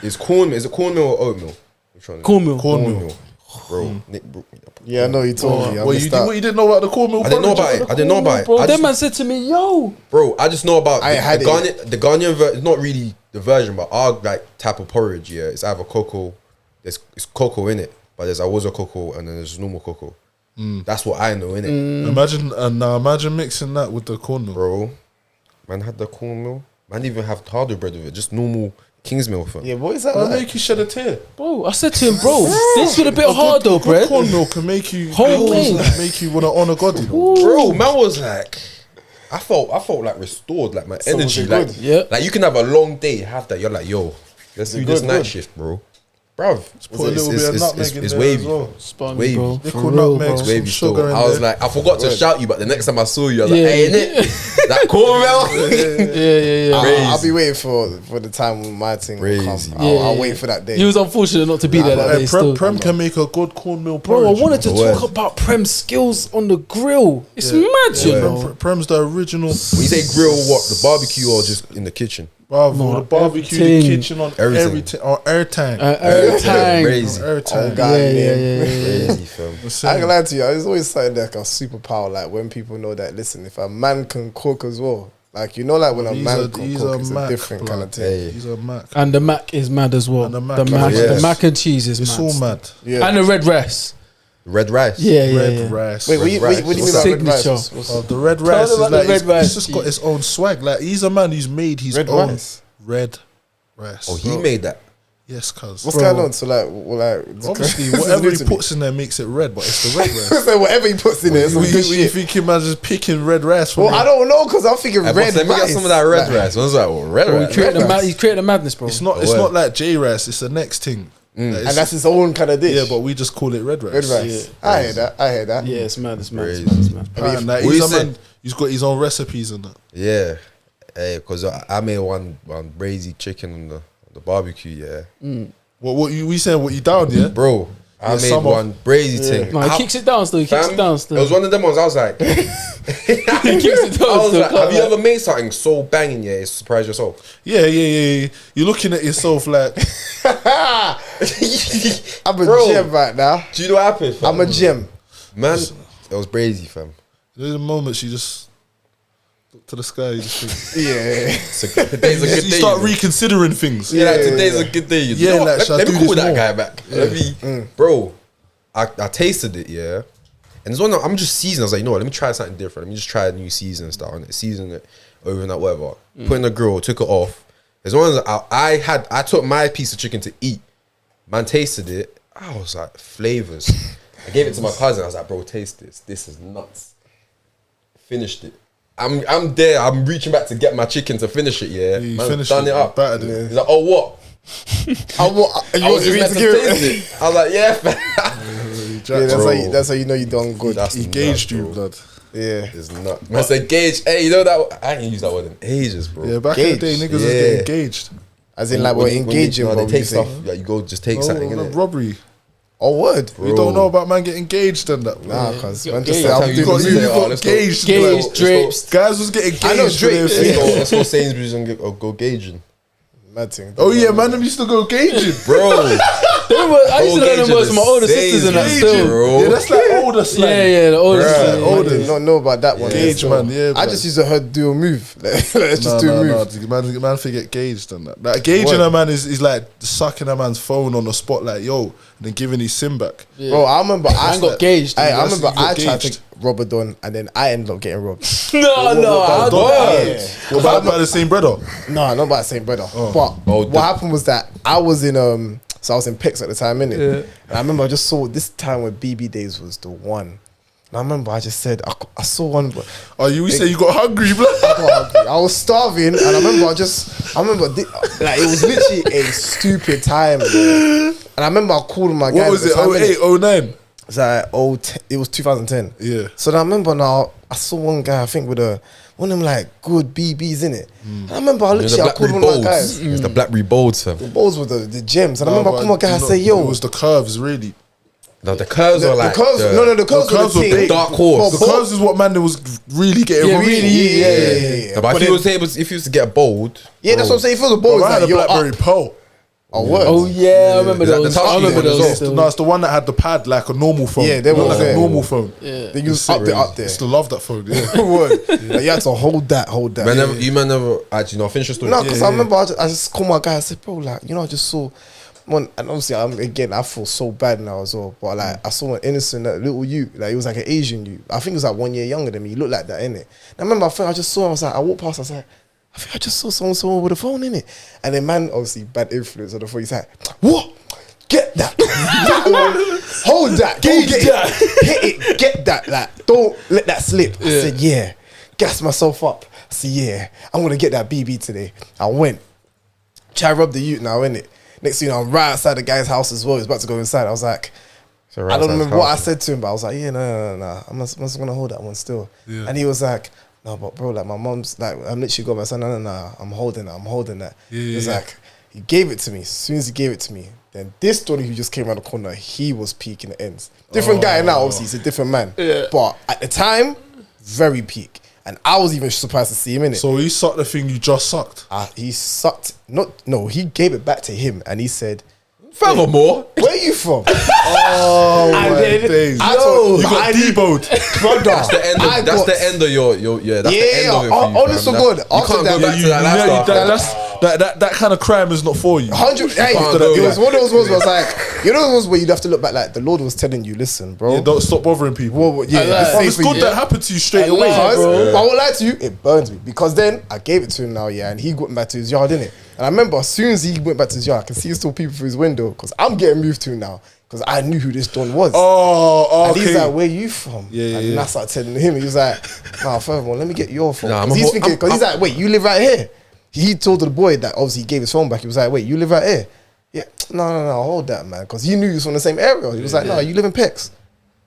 Is cornmeal? Is it cornmeal or oatmeal? Which one? Cornmeal. Cornmeal, bro. Nick, bro. Yeah, I know you told me. I What missed you that. didn't know about the cornmeal? I didn't know about it. I didn't know about it. Bro, I that just- man said to me, "Yo, Bro, I just know about I ain't had the Ghanaian. The Ghanaian version, not really the version, but our like type of porridge. Yeah, it's either cocoa. It's cocoa in it, but there's awoza cocoa and then there's normal cocoa. That's what I know in it, Imagine mixing that with the cornmeal. bro. Man had the cornmeal. Man even have hardo bread with it, just normal King's milk. Fam. Yeah, what is that? That'll Like? make you shed a tear. bro." I said to him, "Bro, this with a bit hard though, Good bread." cornmeal can make you Homemade. make you want to honor God. You know? Bro, man was like, I felt like restored, like my energy, good. like Yeah. like you can have a long day, have that. You're like, yo, let's do this night shift, bro. Bruv, Put a little bit of nutmeg in it's there wavy. as well. Spun, wavy. bro. Little For real, nutmeg, bro. some Wavy sugar still. in I was there. like, I forgot to shout you, but the next time I saw you, I was Yeah. like, hey, innit? That caramel. Yeah. I'll be waiting for the time when my thing will come. Crazy. I'll wait for that day. He was unfortunate not to be there that day Hey, still. Prem can make a good cornmeal Bro, I porridge. wanted to Word. talk about Prem's skills on the grill. It's mad, you know. Prem's the original. When you say grill, what? The barbecue or just in the kitchen? Bravo, No, the barbecue, everything. the kitchen on Everything. everything, on airtime. Everything. Crazy. Airtime. Oh, God. Yeah. Crazy, fam. I ain't gonna lie to you, it's always something like a superpower, like when people know that, listen, if a man can cook as well, like, you know, like when a man can cook, it's a different kind of thing. Hey. He's a Mac. And the mac is mad as well. And the mac the is mac, mad. the mac and cheese is It's mad. all mad. Yeah. And the red rice. Red rice. Yeah. Red rice. Wait, what do you mean What's by red rice? Signature. The red rice is about the like red rice. it's just got its own swag. Like he's a man who's made his Red own rice? red rice. Oh, he made that. Yes, cuz. What's going on? So like, Obviously, this is whatever new he to me. puts in there makes it red, but it's the red rice. So whatever he puts in there, it's some You good shit. think man's just picking red rice from Well, I don't know, because I'm thinking Hey, red boss, let me rice. get some of that red Like, rice. I was like, well, red Bro, rice. he's creating a madness, bro. It's not like J rice. It's the next thing. And that's his own kind of dish. yeah, but we just call it red rice. red rice. I hear that. Yeah, it's mad. It's mad. Crazy. It's mad. It's mad. And like, What he's you a say? man. He's got his own recipes and that. Yeah. Hey, because I made one braisy chicken on the barbecue, yeah. What you we saying? What you down? Yeah, Bro, I Yeah, made some one braisy thing. No, he kicks it down still. He kicks it down still. It was one of them ones I was like, He kicks it down I was still. like, have you ever made something so banging, yeah, it's surprised yourself? yeah. You're looking at yourself like, I'm a Bro. gem right now. Do you know what happened, fam? I'm a gem. Man, it was brazy, fam. there's a moment you just look to the sky. You just think, Yeah. Today's a good day. you start you know. reconsidering things. Yeah, like, today's a good day. You Yeah, know what? like, should I let me do call this that more? guy back. Let me, bro. I tasted it, yeah, and it's one. I'm just seasoning. I was like, you know what? Let me try something different. Let me just try a new season and stuff on it. Season it over and that whatever. Put in the grill. Took it off. As long as I took my piece of chicken to eat. Man tasted it. I was like, flavors. I gave it to my cousin. I was like, bro, taste this. This is nuts. Finished it. I'm there. I'm reaching back to get my chicken to finish it. Yeah, You man, finished done it, it up. you battered it. He's like, oh what? I I was just meant to taste it. I was like, yeah, fam. Yeah, Bro. that's how you know you done good. That's He nuts, gauged you, bro. blood. Yeah. It's not. Man said gauge. Hey, you know that? I ain't used that word in ages, bro. Yeah, back in the day, Gauge. niggas was Yeah. getting engaged. As in, like, we're engaging, No, bro. they take you say. stuff. Like you go, just take Oh, something. no, innit? robbery. Oh, word. We don't know about man getting engaged and that. Nah, because You man got just gauged. say, That's I'm how doing you this. got You Yeah, got let's go. gauged. Gauged, like, drapes. Guys was getting I know gauged for their drapes, Let's go, feet. let's go Sainsbury's and go gauging, Mad thing. Oh yeah, man, them used to go gauging. bro. I used to learn them words from my older sisters and that still. bro. Yeah, that's like older slang. Yeah, the older Bruh. slang. I did not know about that one. Gauge, So, man, yeah, I man. just used to heard do a move. Let's just do a move. Man forget gauged and that. Like gauging What? a man is like sucking a man's phone on the spot, like yo, and then giving his SIM back. Bro, I remember I got gauged. I That's- remember you got I tried gauged. to rob a don and then I ended up getting robbed. No, I Dog? don't. Yeah. What about by the same brother? No, not by the same brother. But Oh, what happened was that I was in so I was in Pix at the time, innit? Yeah. And I remember I just saw this time when BB Days was the one. And I remember I just said I saw one, but Oh, you say you got hungry, blood? I got hungry. I was starving, and I remember like it was literally a stupid time, bro. And I remember I called my guy. What was it? 08, 09? It's like it was 2010. Yeah. So then I remember now I saw one guy I think with one of them like good BBs in it. And I remember I literally I called one of my guys. It's the Blackberry Bolds, fam. The balls were the gems, and I remember I called my guy and say, It "Yo, was the curves, really. No, the curves are like the curves, the curves were curves the were thing. big. dark horse. The curves is what man was really getting Yeah, from. really, yeah. No, but if you was to get a bold, Yeah, that's what I'm saying. If it was a ball, Bro, I had it's a like, Blackberry Pearl. Oh, word. Oh yeah, I remember Is that the those. touch I remember one as those. well? still. No, it's the one that had the pad like a normal phone. Yeah, they Not were like a there. normal phone. Yeah. They used up there. I still love that phone. Yeah. Word. Like, you had to hold that. you man never actually no finish the story. No, because I remember I just called my guy. I said, "Bro, like, you know, I just saw one." And obviously, I feel so bad now as well. But like, I saw an innocent little youth. Like, he was like an Asian youth. I think he was like 1 year younger than me. He looked like that, innit? And I remember, I just saw him. I was like, I walked past. I was like, I think I just saw someone with a phone in it. And then man, obviously, bad influence on the phone. He's like, what? Get that. That one. Hold that. Don't Gauge get that. it. Hit it. Get that. Like, don't let that slip. I said, yeah. gas myself up. I said, yeah, I'm gonna get that BB today. I went. Try to rub the ute now, innit? Next thing you know, I'm right outside the guy's house as well. He's about to go inside. I was like, I don't remember what I said to him, but I was like, yeah, no. I'm just gonna hold that one still. Yeah. And he was like, no, but bro, like my mom's like, I'm literally got my son. No, I'm holding that. He was like, he gave it to me. As soon as he gave it to me, then this story who just came around the corner, he was peaking the ends. Different guy now, obviously, he's a different man. Yeah. But at the time, very peak. And I was even surprised to see him in it. So he sucked the thing you just sucked? He sucked, he gave it back to him and he said, furthermore, where are you from? Oh my days. You got deboed. Brother. That's the end of, that's the end of your that's the end of it for you. Honest to God. You can't go back to that lifestyle. That kind of crime is not for you. 100. Hey, it was one of those ones where I was like, you know those ones where you'd have to look back like the Lord was telling you, listen, bro. Yeah, don't stop bothering people. Well, it's good that happened to you straight away. But I won't lie to you, it burns me. Because then I gave it to him now, and he went back to his yard, innit? And I remember as soon as he went back to his yard, I can see still people through his window because I'm getting moved to now because I knew who this Don was. Oh, okay. And he's like, where you from? And I started telling him, he was like, nah, furthermore, let me get your phone. Because he's thinking, because he's like, wait, you live right here? He told the boy that obviously he gave his phone back. He was like, wait, you live right here? Yeah, no, hold that, man. Because he knew he was from the same area. He was like, no, you live in Pex.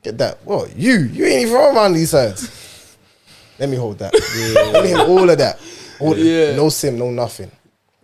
Get that. Well, you ain't even from around these sides. Let me hold that. Let me hold all of that. No SIM, no nothing.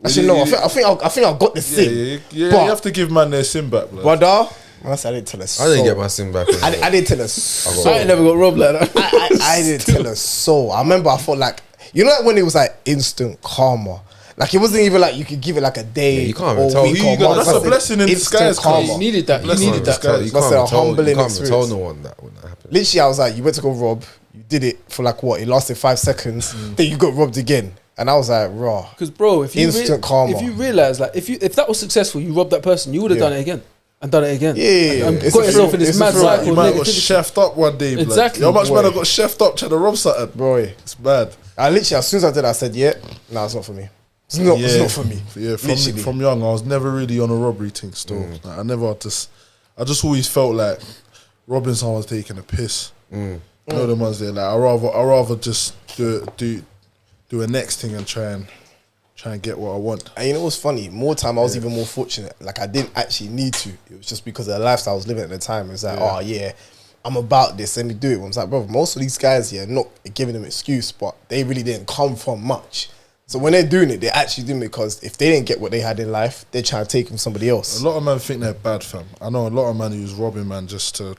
Actually, no, I think I got the SIM. Yeah, you have to give man their SIM back, bro. Brother, I didn't tell us. I didn't get my SIM back. I didn't tell us. I ain't never got robbed like that. I didn't tell us. So I remember I felt like, you know, like when it was like instant karma. Like it wasn't even like you could give it like a day. You can't even tell who you got. That's a blessing in disguise. You needed that. You needed that. You can't tell no one that when that happened. Literally, I was like, you went to go rob. You did it for like what? It lasted 5 seconds. Then you got robbed again. And I was like, raw. Because bro, if you instant karma. If you realize, like, if that was successful, you robbed that person, you would have done it again and done it again. Yeah, and got yourself in this mad cycle. You might have got chefed up one day. Exactly. How much man I got chefed up trying to rob something, bro? It's bad. I literally, as soon as I did, I said, yeah, nah, it's not for me. It's not for me. Yeah, from young, I was never really on a robbery thing. Still, like, I just always felt like robbing someone's taking a piss. You know the ones there. Like I rather just do a next thing and try and get what I want. And you know what's funny? More time, I was even more fortunate. Like I didn't actually need to. It was just because of the lifestyle I was living at the time. It was like, oh yeah, I'm about this. Let me do it. I was like, bro, most of these guys here, not giving them excuse, but they really didn't come from much. So when they're doing it, they're actually doing it because if they didn't get what they had in life, they're trying to take from somebody else. A lot of men think they're bad, fam. I know a lot of men who's robbing man just to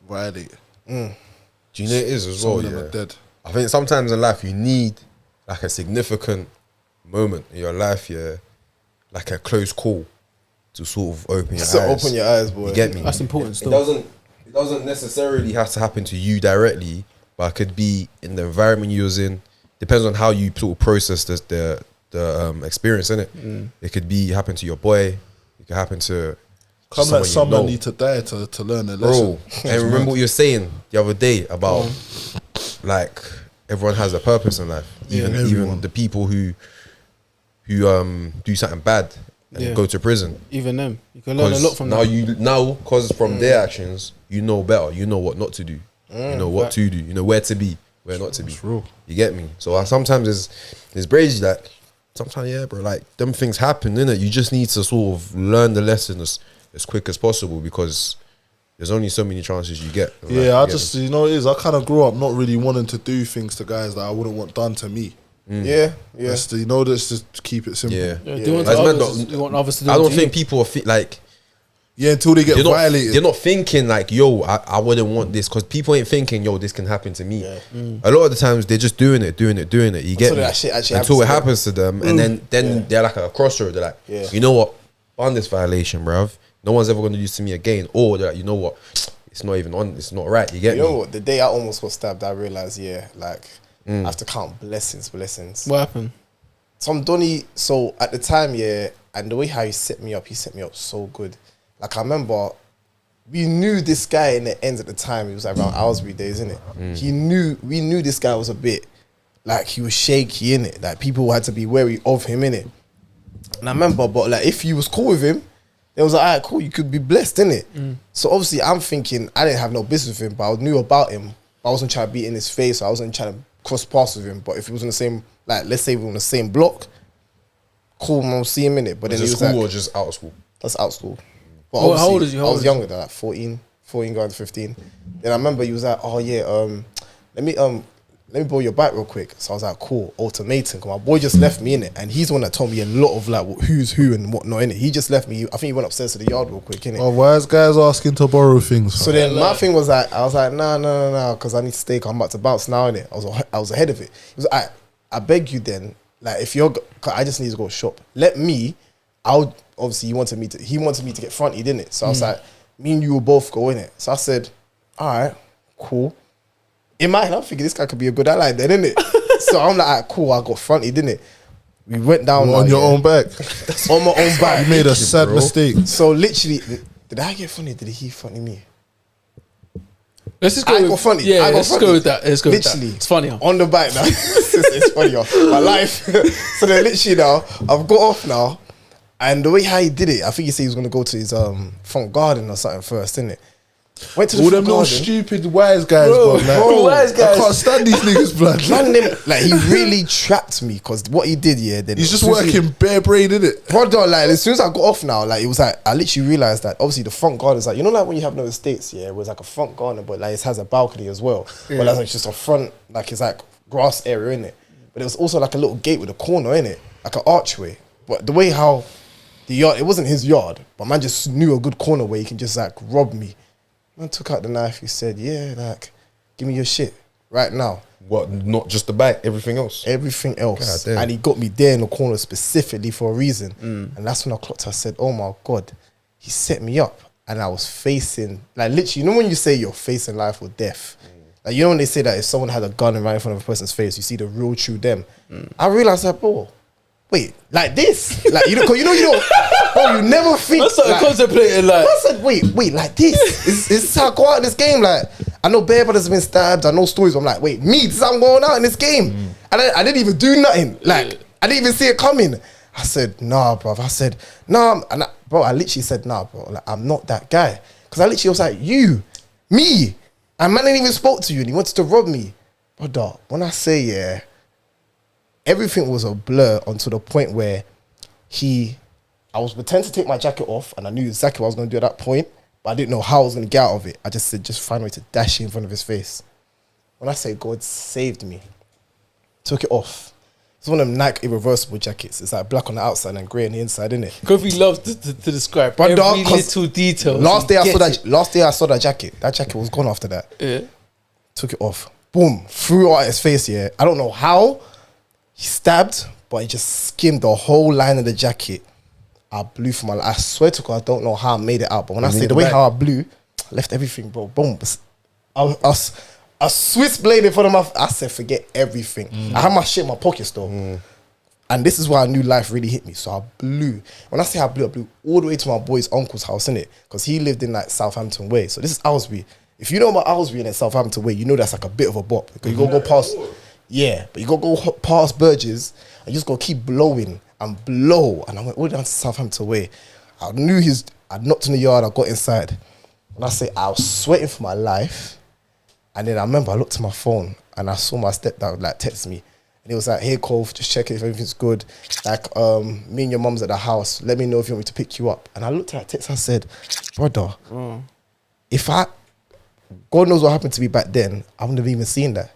violate. Do you know it is as well? Some of them are dead. I think sometimes in life you need like a significant moment in your life, like a close call to sort of open your eyes. Open your eyes, boy. You get me? That's important still. It doesn't necessarily have to happen to you directly, but it could be in the environment you was in. Depends on how you sort of process the experience, innit? It could be happen to your boy. It could happen to someone need to die to learn a lesson. Bro, and remember what you were saying the other day about like everyone has a purpose in life. Even the people who do something bad and go to prison. Even them, you can learn a lot from them. Because from their actions, you know better. You know what not to do. You know what to do. You know where to be, where not to be. True. You get me? So sometimes it's crazy. Like sometimes, bro. Like them things happen, innit? You just need to sort of learn the lesson as quick as possible because there's only so many chances you get. Yeah, you know, it is. I kind of grew up not really wanting to do things to guys that I wouldn't want done to me. Yeah. That's just keep it simple. You want others to do. I don't think people are like. Yeah, until they get violated. They're not thinking like, yo, I wouldn't want this, because people ain't thinking, yo, this can happen to me. A lot of the times they're just doing it. You get me? Until it happens to them, and then they're like at a crossroad. They're like, you know what? On this violation, bruv. No one's ever going to do this to me again. Or they're like, you know what? It's not even on. It's not right. You get me? You know what? The day I almost got stabbed, I realized, I have to count blessings. What happened? Some Donny. So at the time, and the way how he set me up so good. Like I remember, we knew this guy in the ends at the time. It was like around Owlsbury days, innit? We knew this guy was a bit like he was shaky, innit? Like people had to be wary of him, innit? And I remember, but like if you was cool with him, it was like, alright, cool, you could be blessed, innit? So obviously I'm thinking I didn't have no business with him, but I knew about him. I wasn't trying to beat in his face. I wasn't trying to cross paths with him. But if he was in the same, like, let's say we were in the same block, cool, man, we'll see him in it. But then he was school like, or just out of school? that's out of school. But How old obviously, is he? I was younger than that, 14 going to 15. Then I remember he was like, oh yeah, let me borrow your bike real quick. So I was like, cool, ultimatum. Cause my boy just left me in it, and he's the one that told me a lot of like who's who and whatnot in it. He just left me. I think he went upstairs to the yard real quick in it. Oh, why is guys asking to borrow things? So then my thing was like, I was like, no, because I need to stay. 'Cause I'm about to bounce now in it. I was ahead of it. He was like, I beg you then, like if you're, cause I just need to go shop. Let me. Obviously he wanted me to get fronty, didn't it? So I was like, me and you will both go in it. So I said, all right, cool. In my head, I'm thinking this guy could be a good ally then, innit? So I'm like, all right, cool, I got fronty, didn't it? We went down on your own back. On my own back. You made a sad mistake. So literally, did I get funny? Did he funny me? Let's just go. I got funny. Yeah, I got let's funny. go with that. Let's go Literally, with that. It's funnier. on the bike now. It's funnier. My life. So then literally now, I've got off now, and the way how he did it, I think he said he was gonna go to his front garden or something first, didn't it? Went to the All front them no garden. stupid wise guys, Bro, bro. wise I guys. can't stand these niggas, blood. Man, them, like he really trapped me because what he did, yeah. Then He's just as soon as he- working bare brain, innit? Brother, like as soon as I got off now, like it was like I literally realized that obviously the front garden is like, you know, like when you have no estates, yeah, it was like a front garden, but like it has a balcony as well. But like it's just a front, like it's like grass area in it. But it was also like a little gate with a corner in it, like an archway. But the way how the yard, it wasn't his yard, but man just knew a good corner where he can just like rob me. Man took out the knife. He said, yeah, like give me your shit right now. What? Not just the bike, everything else. Everything else. God damn. And he got me there in the corner specifically for a reason. And that's when I clocked. I said, oh my God, he set me up. And I was facing, like literally, you know when you say you're facing life or death? Like, you know when they say that if someone had a gun right in front of a person's face, you see the real true them. I realized that, bro, wait, like this? Like, you know, bro, you never think. I started like, contemplating like, I said, wait, like this? Is this how I go out in this game? Like, I know bare brothers have been stabbed. I know stories. I'm like, wait, me, this is how I'm going out in this game. And I didn't even do nothing. Like, I didn't even see it coming. I said, nah, bro. I said, nah. And I literally said, nah, bro. Like, I'm not that guy. Because I literally was like, you, me. And man ain't even spoke to you and he wanted to rob me. Brother, when I say, yeah, everything was a blur until the point where I was pretending to take my jacket off and I knew exactly what I was going to do at that point, but I didn't know how I was going to get out of it. I just said, just find a way to dash it in front of his face. When I say God saved me, took it off. It's one of them Nike irreversible jackets. It's like black on the outside and grey on the inside, isn't it? Kofi loves to describe But every dog, 'cause little detail. Last day I saw that jacket. That jacket was gone after that. Yeah. Took it off. Boom. Threw it at his face, yeah. I don't know how. He stabbed, but he just skimmed the whole line of the jacket. I blew for my life. I swear to God, I don't know how I made it out. But when I say the way how I blew, I left everything, bro. Boom. A Swiss blade in front of my... I said, forget everything. I had my shit in my pockets, though. And this is why I knew life really hit me. So I blew. When I say I blew all the way to my boy's uncle's house, innit? Because he lived in, like, Southampton Way. So this is Owlsby. If you know about Owlsby and Southampton Way, you know that's, like, a bit of a bop. Because you go past... Yeah, but you got to go past Burgess and you just got to keep blowing and blow. And I went all down to Southampton Way. I knew I knocked in the yard, I got inside. When I say I was sweating for my life, and then I remember I looked at my phone and I saw my stepdad like text me. And he was like, hey, Cove, just checking if everything's good. Like, me and your mum's at the house. Let me know if you want me to pick you up. And I looked at that text, I said, brother, if God knows what happened to me back then, I wouldn't have even seen that.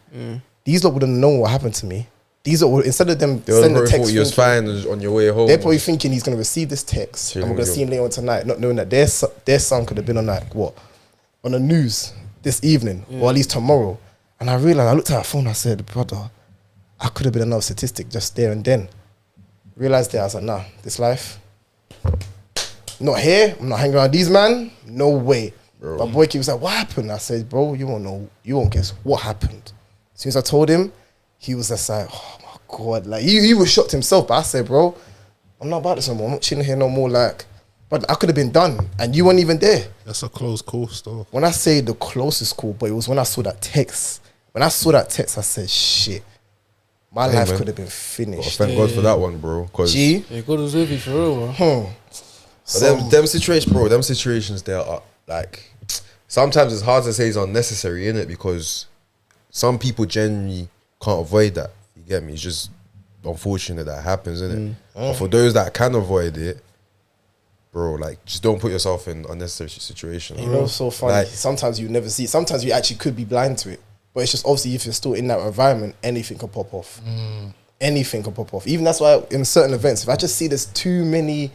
These lot wouldn't know what happened to me. These lot, instead of them sending a text, you was fine on your way home. they're probably thinking he's going to receive this text and we're going to see him later on tonight, not knowing that their son could have been on like, what? On the news this evening or at least tomorrow. And I realized, I looked at that phone, I said, brother, I could have been another statistic just there and then. Realized that, I was like, nah, this life, not here, I'm not hanging around these man, no way. Bro. My boy keeps like, what happened? I said, bro, you won't know, you won't guess what happened. As soon as I told him, he was just like, oh my God. Like, he was shocked himself. But I said, bro, I'm not about this no more. I'm not chilling here no more. Like, but I could have been done. And you weren't even there. That's a close call still. When I say the closest call, but it was when I saw that text. When I saw that text, I said, shit. My life could have been finished. Thank God for that one, bro. G. Yeah, God was with you for real, bro. But them situations, bro, them situations there are like, sometimes it's hard to say it's unnecessary, innit? Because some people genuinely can't avoid that. You get me? It's just unfortunate that happens, isn't it? But for those that can avoid it, bro, like, just don't put yourself in unnecessary situations. You know, it's so funny. Like, Sometimes you never see. Sometimes you actually could be blind to it, but it's just obviously if you're still in that environment, anything can pop off. Anything can pop off. Even that's why in certain events, if I just see there's too many,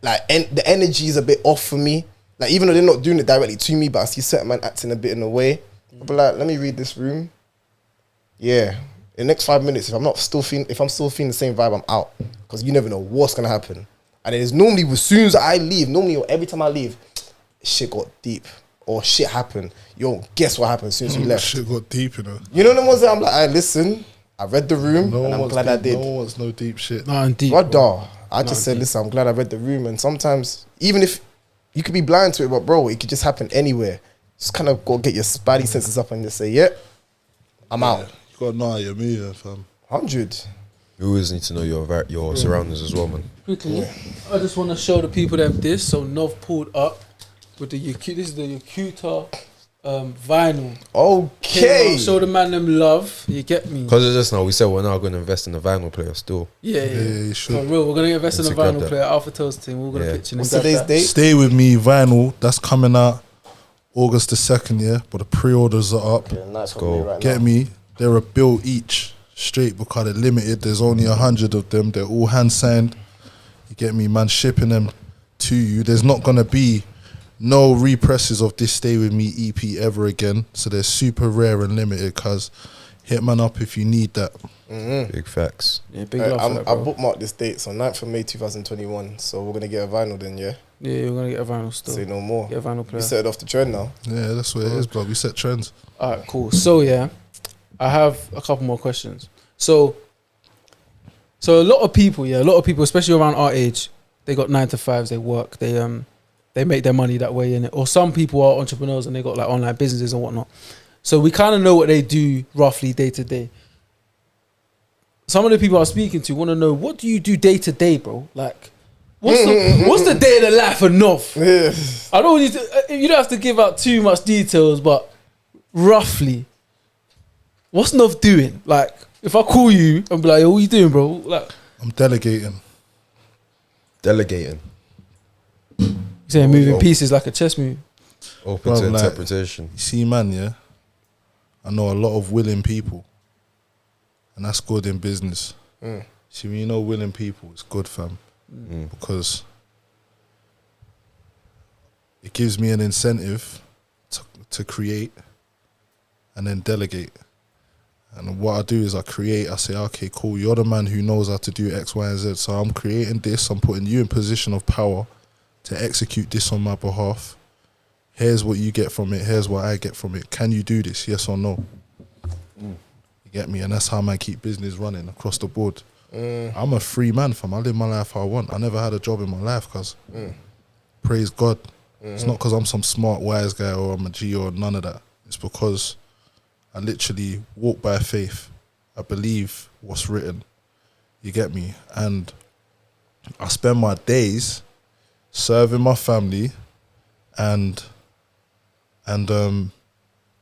like the energy is a bit off for me. Like even though they're not doing it directly to me, but I see certain man acting a bit in a way. I'll be like, let me read this room. Yeah, in the next 5 minutes, if I'm still feeling the same vibe, I'm out, because you never know what's gonna happen. And it is normally as soon as I leave, or every time I leave, shit got deep or shit happened. Yo, guess what happened as soon as we left? Shit got deep, you know. You know the ones that I'm like, hey, listen, I read the room and I'm glad I did. No one wants no deep shit. Nah, deep. I just said, listen, I'm glad I read the room. And sometimes, even if you could be blind to it, but bro, it could just happen anywhere. Just kind of go get your spidey senses up and just say, yep, I'm out. You got to know your moving, fam. 100. you always need to know your surroundings as well, man. Quickly, I just want to show the people them this. So Nov pulled up with the this is the Yakuta vinyl. Okay. Show the man them love. You get me? Because of this now, we said we're now going to invest in a vinyl player still. Yeah, you should. For real, we're gonna invest in a Let's grab vinyl that. player. Alpha Toast team. We're gonna pitch in. What's and grab today's that. date? Stay With Me vinyl, that's coming out August the 2nd, yeah? But the pre-orders are up. Yeah, nice go. right Get now. me? They're a bill each, straight, because they're limited. There's only 100 of them. They're all hand signed. You get me, man? Shipping them to you. There's not gonna be no represses of this Stay With Me EP ever again. So they're super rare and limited. Cause hit man up if you need that. Big facts. Yeah, big love for that, I bro. bookmarked this date, so 9th of May 2021. So we're gonna get a vinyl then, yeah? Yeah, we're gonna get a vinyl still. Say no more. Get a vinyl player. We set it off the trend now. Yeah, that's what it is, bro. We set trends. Alright, cool. So yeah, I have a couple more questions. So a lot of people, especially around our age, they got 9 to 5s. They work. They make their money that way, innit? Or some people are entrepreneurs and they got like online businesses and whatnot. So we kind of know what they do roughly day to day. Some of the people I'm speaking to want to know, what do you do day to day, bro? Like, what's the day in the life of Nov? Yeah. I don't need to. You don't have to give out too much details, but roughly, what's Nov doing? Like, if I call you and be like, "Yo, what you doing, bro?" Like, I'm delegating. Delegating. you saying moving pieces like a chess move. Open Bro, to like, interpretation. You see, man, yeah? I know a lot of willing people. And that's good in business. See, when you know willing people, it's good, fam. Because it gives me an incentive to create and then delegate. And what I do is I create, I say, okay, cool, you're the man who knows how to do X, Y, and Z. So I'm creating this, I'm putting you in position of power to execute this on my behalf. Here's what you get from it, here's what I get from it. Can you do this, yes or no? You get me? And that's how I keep business running across the board. I'm a free man, fam. I live my life how I want. I never had a job in my life, cause praise God. It's not because I'm some smart, wise guy or I'm a G or none of that. It's because I literally walk by faith. I believe what's written. You get me? And I spend my days serving my family and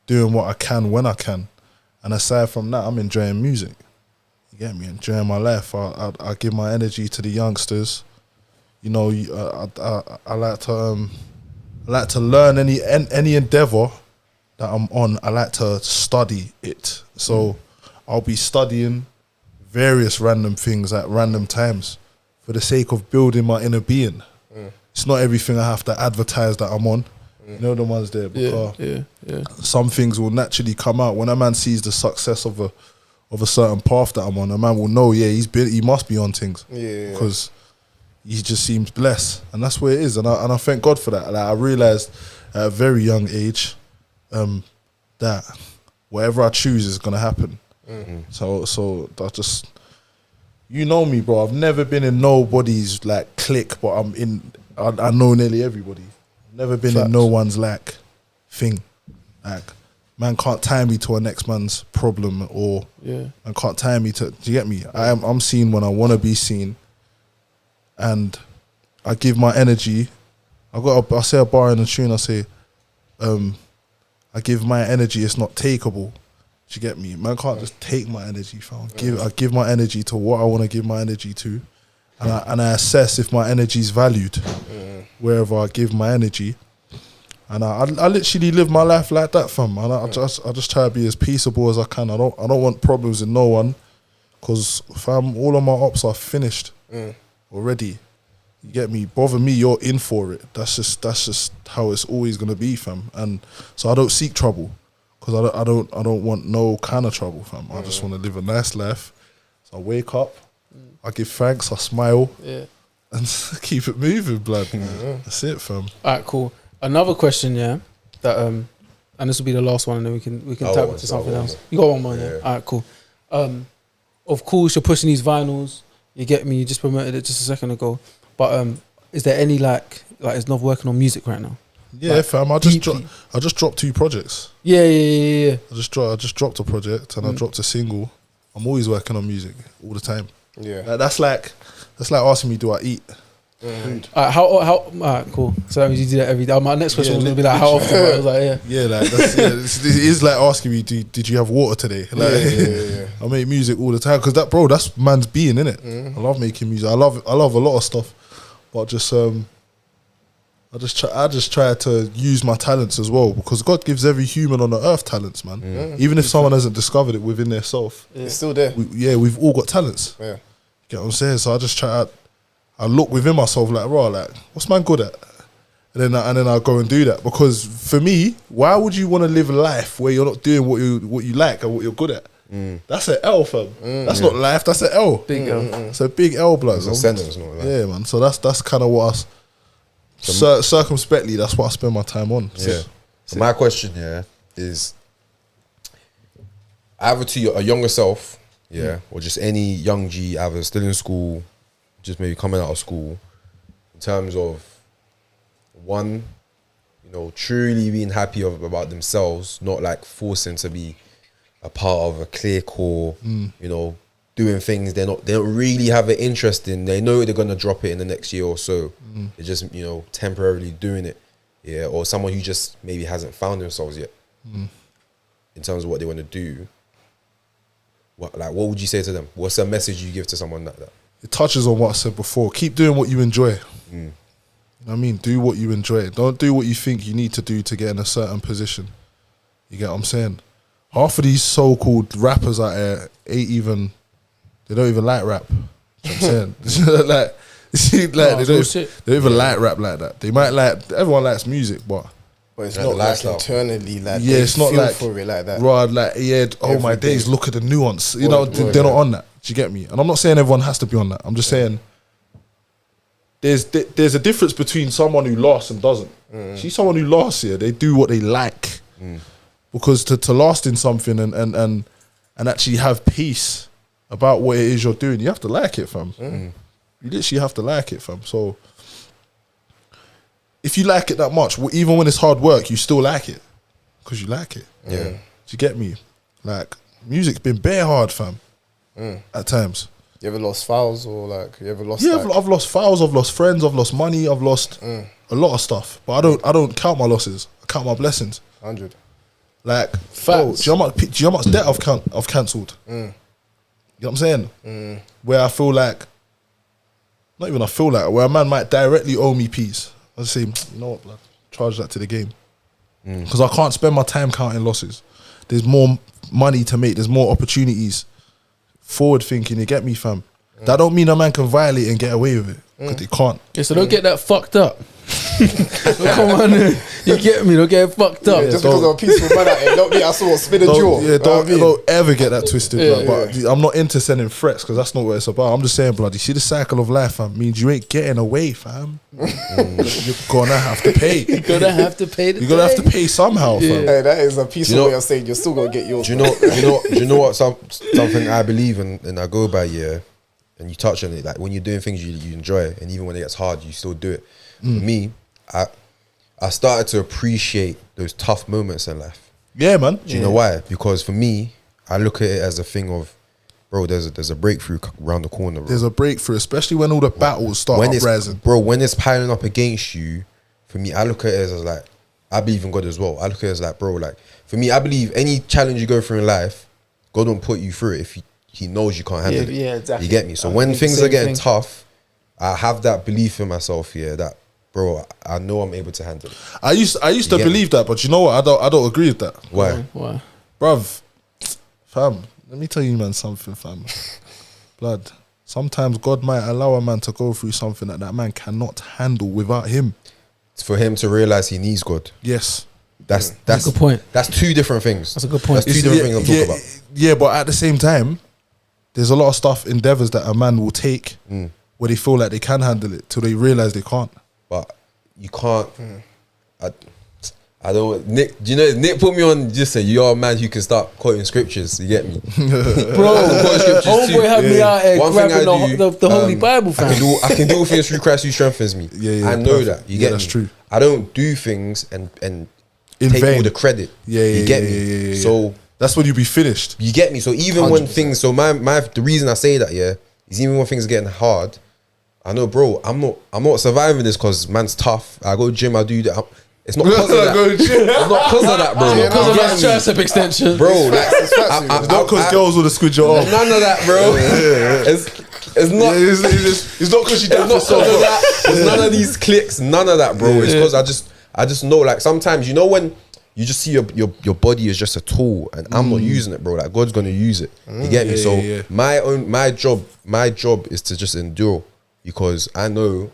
doing what I can when I can. And aside from that, I'm enjoying music. You get me? Enjoying my life. I give my energy to the youngsters. You know, I like to learn any endeavor that I'm on. I like to study it. So I'll be studying various random things at random times for the sake of building my inner being. It's not everything I have to advertise that I'm on. You know the ones there. Because some things will naturally come out when a man sees the success of a certain path that I'm on. A man will know, yeah, he must be on things. Because he just seems blessed, and that's where it is. And I thank God for that. Like, I realized at a very young age that whatever I choose is gonna happen. So I just, you know me, bro. I've never been in nobody's like clique, but I know nearly everybody. Never been in no one's like thing. Like, man can't tie me to a next man's problem, or man can't tie me to. Do you get me? I'm seen when I want to be seen, and I give my energy. I say a bar in the tune. I say, I give my energy. It's not takeable. Do you get me? Man can't just take my energy, fam. I give my energy to what I want to give my energy to, and I assess if my energy is valued wherever I give my energy. And I literally live my life like that, fam. And I just try to be as peaceable as I can. I don't want problems with no one, cause fam, all of my ops are finished already. You get me? Bother me, you're in for it. That's just how it's always gonna be, fam. And so I don't seek trouble, cause I don't want no kind of trouble, fam. I just want to live a nice life. So I wake up, I give thanks, I smile, and keep it moving, blood. That's it, fam. Alright, cool. Another question, yeah, that and this will be the last one, and then we can tap into something else. You got one more, yeah? Alright, cool. Of course, you're pushing these vinyls. You get me. You just promoted it just a second ago. But is there any like is Nov working on music right now? Yeah, like, fam. I just dropped 2 projects. Yeah. I just dropped a project and I dropped a single. I'm always working on music all the time. Yeah, that's like asking me, do I eat food? Alright, cool. So that means you do that every day. My next question was gonna be like, how often? But I was like, it is like asking me, did you have water today? Like, I make music all the time because that's man's being, innit? I love making music. I love a lot of stuff, but I just try to use my talents as well, because God gives every human on the earth talents, man. Even if someone hasn't discovered it within their self, it's still there. We've all got talents. Yeah, get what I'm saying? So I just try. I look within myself like, raw, like, what's man good at? And then I go and do that. Because for me, why would you want to live a life where you're not doing what you like and what you're good at? That's an L, fam. That's not life. That's an L. Big L. It's a big L, blood. It's a sentence, not like. Yeah, man. So that's kind of what circumspectly, that's what I spend my time on. Yeah. So my question here is either to a younger self, or just any young G, either still in school, just maybe coming out of school, in terms of one, truly being happy about themselves, not like forcing to be a part of a clique or doing things they don't really have an interest in. They know they're gonna drop it in the next year or so. They're just temporarily doing it, or someone who just maybe hasn't found themselves yet in terms of what they want to do. What would you say to them? What's a message you give to someone like that? It touches on what I said before. Keep doing what you enjoy. You know what I mean? Do what you enjoy. Don't do what you think you need to do to get in a certain position. You get what I'm saying? Half of these so-called rappers out there they don't even like rap. You know what I'm saying? They don't even like rap like that. They might everyone likes music, but it's not like internally, like it's not like for it like that. Right, my days, look at the nuance. They're not on that. Do you get me? And I'm not saying everyone has to be on that. I'm just saying there's a difference between someone who lasts and doesn't. See, someone who lasts here, they do what they like. Because to last in something and actually have peace about what it is you're doing, you have to like it, fam. You literally have to like it, fam. So if you like it that much, even when it's hard work, you still like it because you like it. Yeah. Do you get me? Like, music's been bare hard, fam. At times. You ever lost files or you ever lost? Yeah, I've lost files, I've lost friends, I've lost money, I've lost a lot of stuff. But I don't count my losses. I count my blessings. 100. Like, bro, do you know how much debt I've cancelled? You know what I'm saying? Where I feel like, not even where a man might directly owe me peace. I just say, you know what, blood, charge that to the game. Because I can't spend my time counting losses. There's more money to make. There's more opportunities. Forward thinking, you get me, fam? That don't mean a man can violate and get away with it. Because they can't. Yeah, so don't get that fucked up. Come on, you get me? Don't get fucked up. Just because I'm a peaceful man, don't be I saw spin a jaw. Yeah, don't ever get that twisted, blood. But I'm not into sending threats because that's not what it's about. I'm just saying, blood, you see the cycle of life, fam, means you ain't getting away, fam. You're gonna have to pay. You're gonna have to pay. You're gonna have to pay somehow, fam. Hey, that is a peaceful way of saying you're still gonna get yours. Do you know what? Something I believe in and I go by, and you touch on it, like when you're doing things you enjoy, and even when it gets hard, you still do it. For me, I started to appreciate those tough moments in life. Yeah, man. Do you know why? Because for me, I look at it as a thing of, bro, there's a breakthrough around the corner, bro. There's a breakthrough, especially when all the battles start uprising. Bro, when it's piling up against you, for me, I look at it as like, I believe in God as well. I look at it as like, bro, like for me, I believe any challenge you go through in life, God won't put you through it if he knows you can't handle it. Yeah, exactly. You get me? So I when think things the are getting same thing. tough, I have that belief in myself here that, bro, I know I'm able to handle it. I used to get believe that, but you know what? I don't agree with that, Why? Why? bruv. Fam, let me tell you, man, something, fam. Blood. Sometimes God might allow a man to go through something that man cannot handle without him. It's for him to realize he needs God. Yes. That's a good point. That's two different things. That's a good point. That's two different things I'm talking about. Yeah, but at the same time, there's a lot of stuff, endeavors that a man will take where they feel like they can handle it till they realize they can't. But you can't. I don't. Nick, do you know? Nick put me on. Just say you're a man who can start quoting scriptures. You get me, Bro, homeboy had me out here One thing grabbing I do, the Holy Bible, fam. I can do all things through Christ who strengthens me. Yeah, I know perfect. that. You get That's me. true. I don't do things and In take vain. all the credit. Yeah, you get me. yeah. So That's when you be finished. you get me. So even when things, so my the reason I say that, yeah, is even when things are getting hard, I know, bro, I'm not surviving this because man's tough. I go gym, I do that. It's not because of that. It's not because of that, bro. Because of You that get me? tricep extension. Bro, like, It's not because girls want to squid your arm. none of that, bro. It's not. It's not because you It's not because of that. It's none of these clicks. None of that, bro. It's because I just know. Like sometimes, you know, when you just see your body is just a tool, and I'm not using it, bro. Like God's gonna use it. You get me? So my job is to just endure because I know.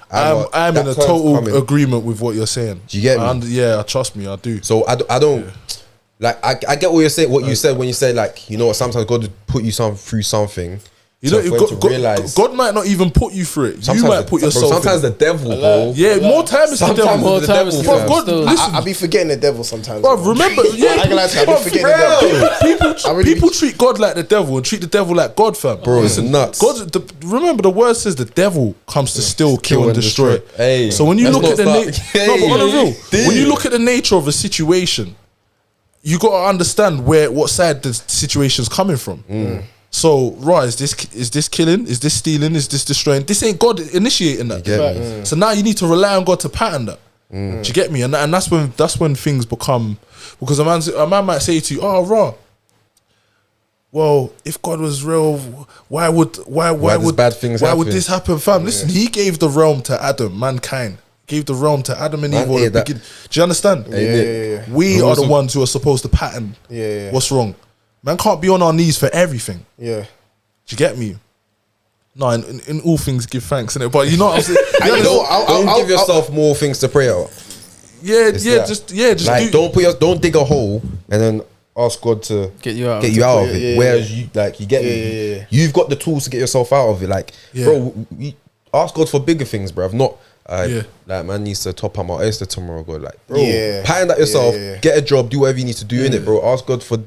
I'm in a total agreement with what you're saying. Do you get me? Yeah, trust me, I do. So I don't like. I get what you're saying. What you said when you said like, you know what? Sometimes God would put you through something. You know, for him to realize. God might not even put you through it. Sometimes You might put yourself. Sometimes in. the devil, bro. Yeah, more time is the Sometimes devil. More the time devil, is fam. God, still. listen, I be forgetting the devil sometimes. Bruv, remember, yeah, I ain't gonna lie to you, I be bruv, forgetting the devil. people treat God like the devil and treat the devil like God, fam. Bro, it's nuts. Remember the word says the devil comes to steal, kill, and destroy. Hey, so when you let's look at the not start- no, but on the real, Hey. when you look at the nature of a situation, you got to understand what side the situation's coming from. So, is this killing? Is this stealing? Is this destroying? This ain't God initiating that. get me? So now you need to rely on God to pattern that. Do you get me? And that's when things become, because a man might say to you, "Oh, raw. Well, if God was real, why would bad things why would happen? this happen, fam? Listen, He gave the realm to Adam, mankind. Gave the realm to Adam and Eve. hear that. Do you understand? Yeah. We are the ones who are supposed to pattern Yeah. what's wrong. Man can't be on our knees for everything. Yeah. Do you get me? No, in all things give thanks, innit? But you know what I'm saying? Don't give yourself more things to pray out. It's that. just Like, don't dig a hole and then ask God to Get you out. of it. Whereas you get me. Yeah. You've got the tools to get yourself out of it. Like, bro, ask God for bigger things, bruv. Not like man needs to top up my Oyster tomorrow, God. Like, bro, pattern that yourself, get a job, do whatever you need to do in it, bro. Ask God for the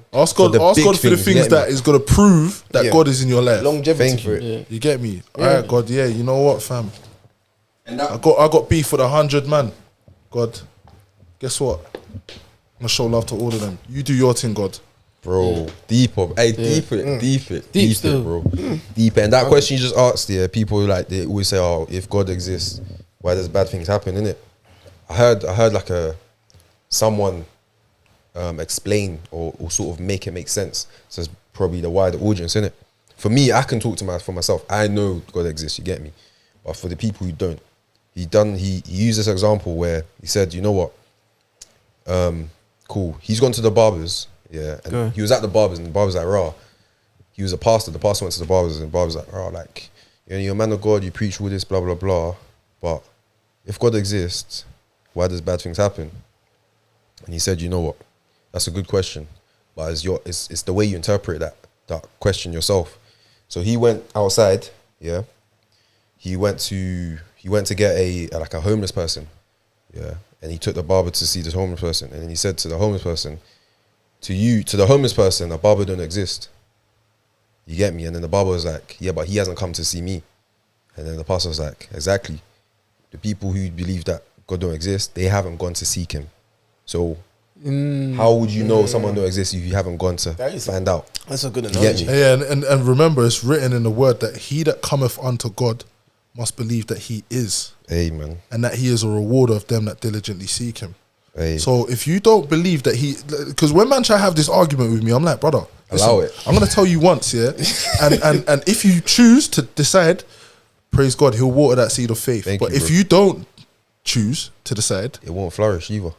things that is gonna prove that God is in your life. Longevity Thank for you. it. You get me? Alright, God, you know what, fam? I got beef with 100 man. God, guess what? I'm gonna show love to all of them. You do your thing, God. Bro, deep up. Hey, deep it, still. bro. Deep it. And that question you just asked, people like they always say, "Oh, if God exists, why does bad things happen?" Innit? I heard like someone explain or sort of make it make sense. So it's probably the wider audience, innit? For me, I can talk for myself. I know God exists. You get me? But for the people who don't, he used this example where he said, "You know what? Cool. He's gone to the barbers." Yeah, and he was at the barbers, and the barbers like, "Raw." He was a pastor. The pastor went to the barbers, and the barbers like, "Raw, like, you're a man of God. You preach all this, blah blah blah. But if God exists, why does bad things happen?" And he said, "You know what? That's a good question, but it's the way you interpret that question yourself." So he went outside. Yeah, he went to get a homeless person. Yeah, and he took the barber to see this homeless person, and then he said to the homeless person, to the homeless person, a barber don't exist. You get me? And then the barber was like, "Yeah, but he hasn't come to see me." And then the pastor was like, "Exactly. The people who believe that God don't exist, they haven't gone to seek him. So how would you know someone don't exist if you haven't gone to find out?" That's a good You get analogy. me? Yeah, and remember, it's written in the word that he that cometh unto God must believe that he is, Amen. and that he is a rewarder of them that diligently seek him. Hey. So if you don't believe that because when man try to have this argument with me, I'm like, brother, Allow it. I'm gonna tell you once, yeah, and if you choose to decide, praise God, He'll water that seed of faith. But if you don't choose to decide, it won't flourish either.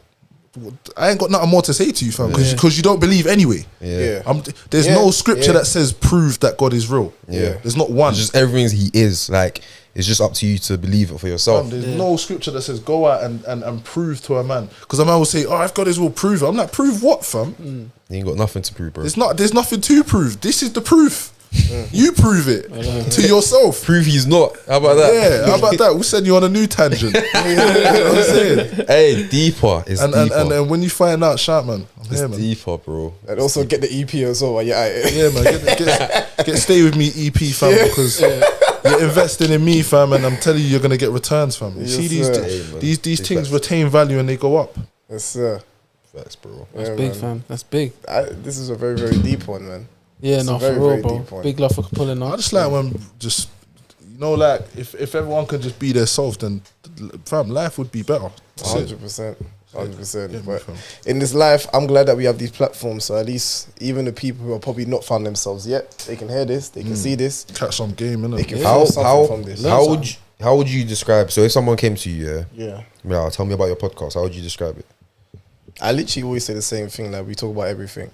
I ain't got nothing more to say to you, fam, because you don't believe anyway. There's no scripture that says prove that God is real. There's not one. It's just everything He is. Like, it's just up to you to believe it for yourself. There's no scripture that says go out and prove to a man. Because a man will say, oh, if God is will prove it. I'm like, prove what, fam? You ain't got nothing to prove, bro. There's nothing to prove. This is the proof. You prove it to yourself. Prove He's not. How about that? Yeah, how about that? We'll send you on a new tangent. You know what I'm saying? Hey, deeper. It's deeper. And then when you find out, shout, man. It's here, man. deeper, bro. And also get the EP as well while you're at it. Yeah, man. Get stay with me, EP, fam, because you're investing in me, fam, and I'm telling you, you're gonna get returns, fam. You see these things retain value and they go up. Yes, sir. Facts, bro. That's big, fam. That's big. This is a very, very deep one, man. Yeah, It's no, a very, for real, very bro. deep one. Big love for pulling I up. just like when like if everyone could just be their self, then fam, life would be better. 100%. 100%. Yeah, But fam. in this life, I'm glad that we have these platforms. So at least even the people who are probably not found themselves yet, they can hear this, they can see this, Catch some game, innit? they can feel something from this. How would you describe? So if someone came to you, Yeah. tell me about your podcast. How would you describe it? I literally always say the same thing. Like, we talk about everything.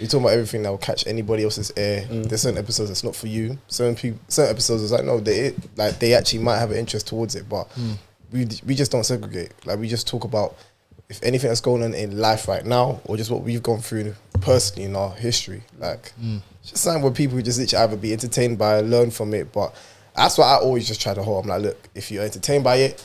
We talk about everything that will catch anybody else's ear. There's certain episodes that's not for you. Certain episodes is like, no, they actually might have an interest towards it, but we just don't segregate. Like, we just talk about if anything that's going on in life right now, or just what we've gone through personally in our history. Like, it's just something where people just literally either be entertained by it, learn from it. But that's what I always just try to hold. I'm like, look, if you're entertained by it,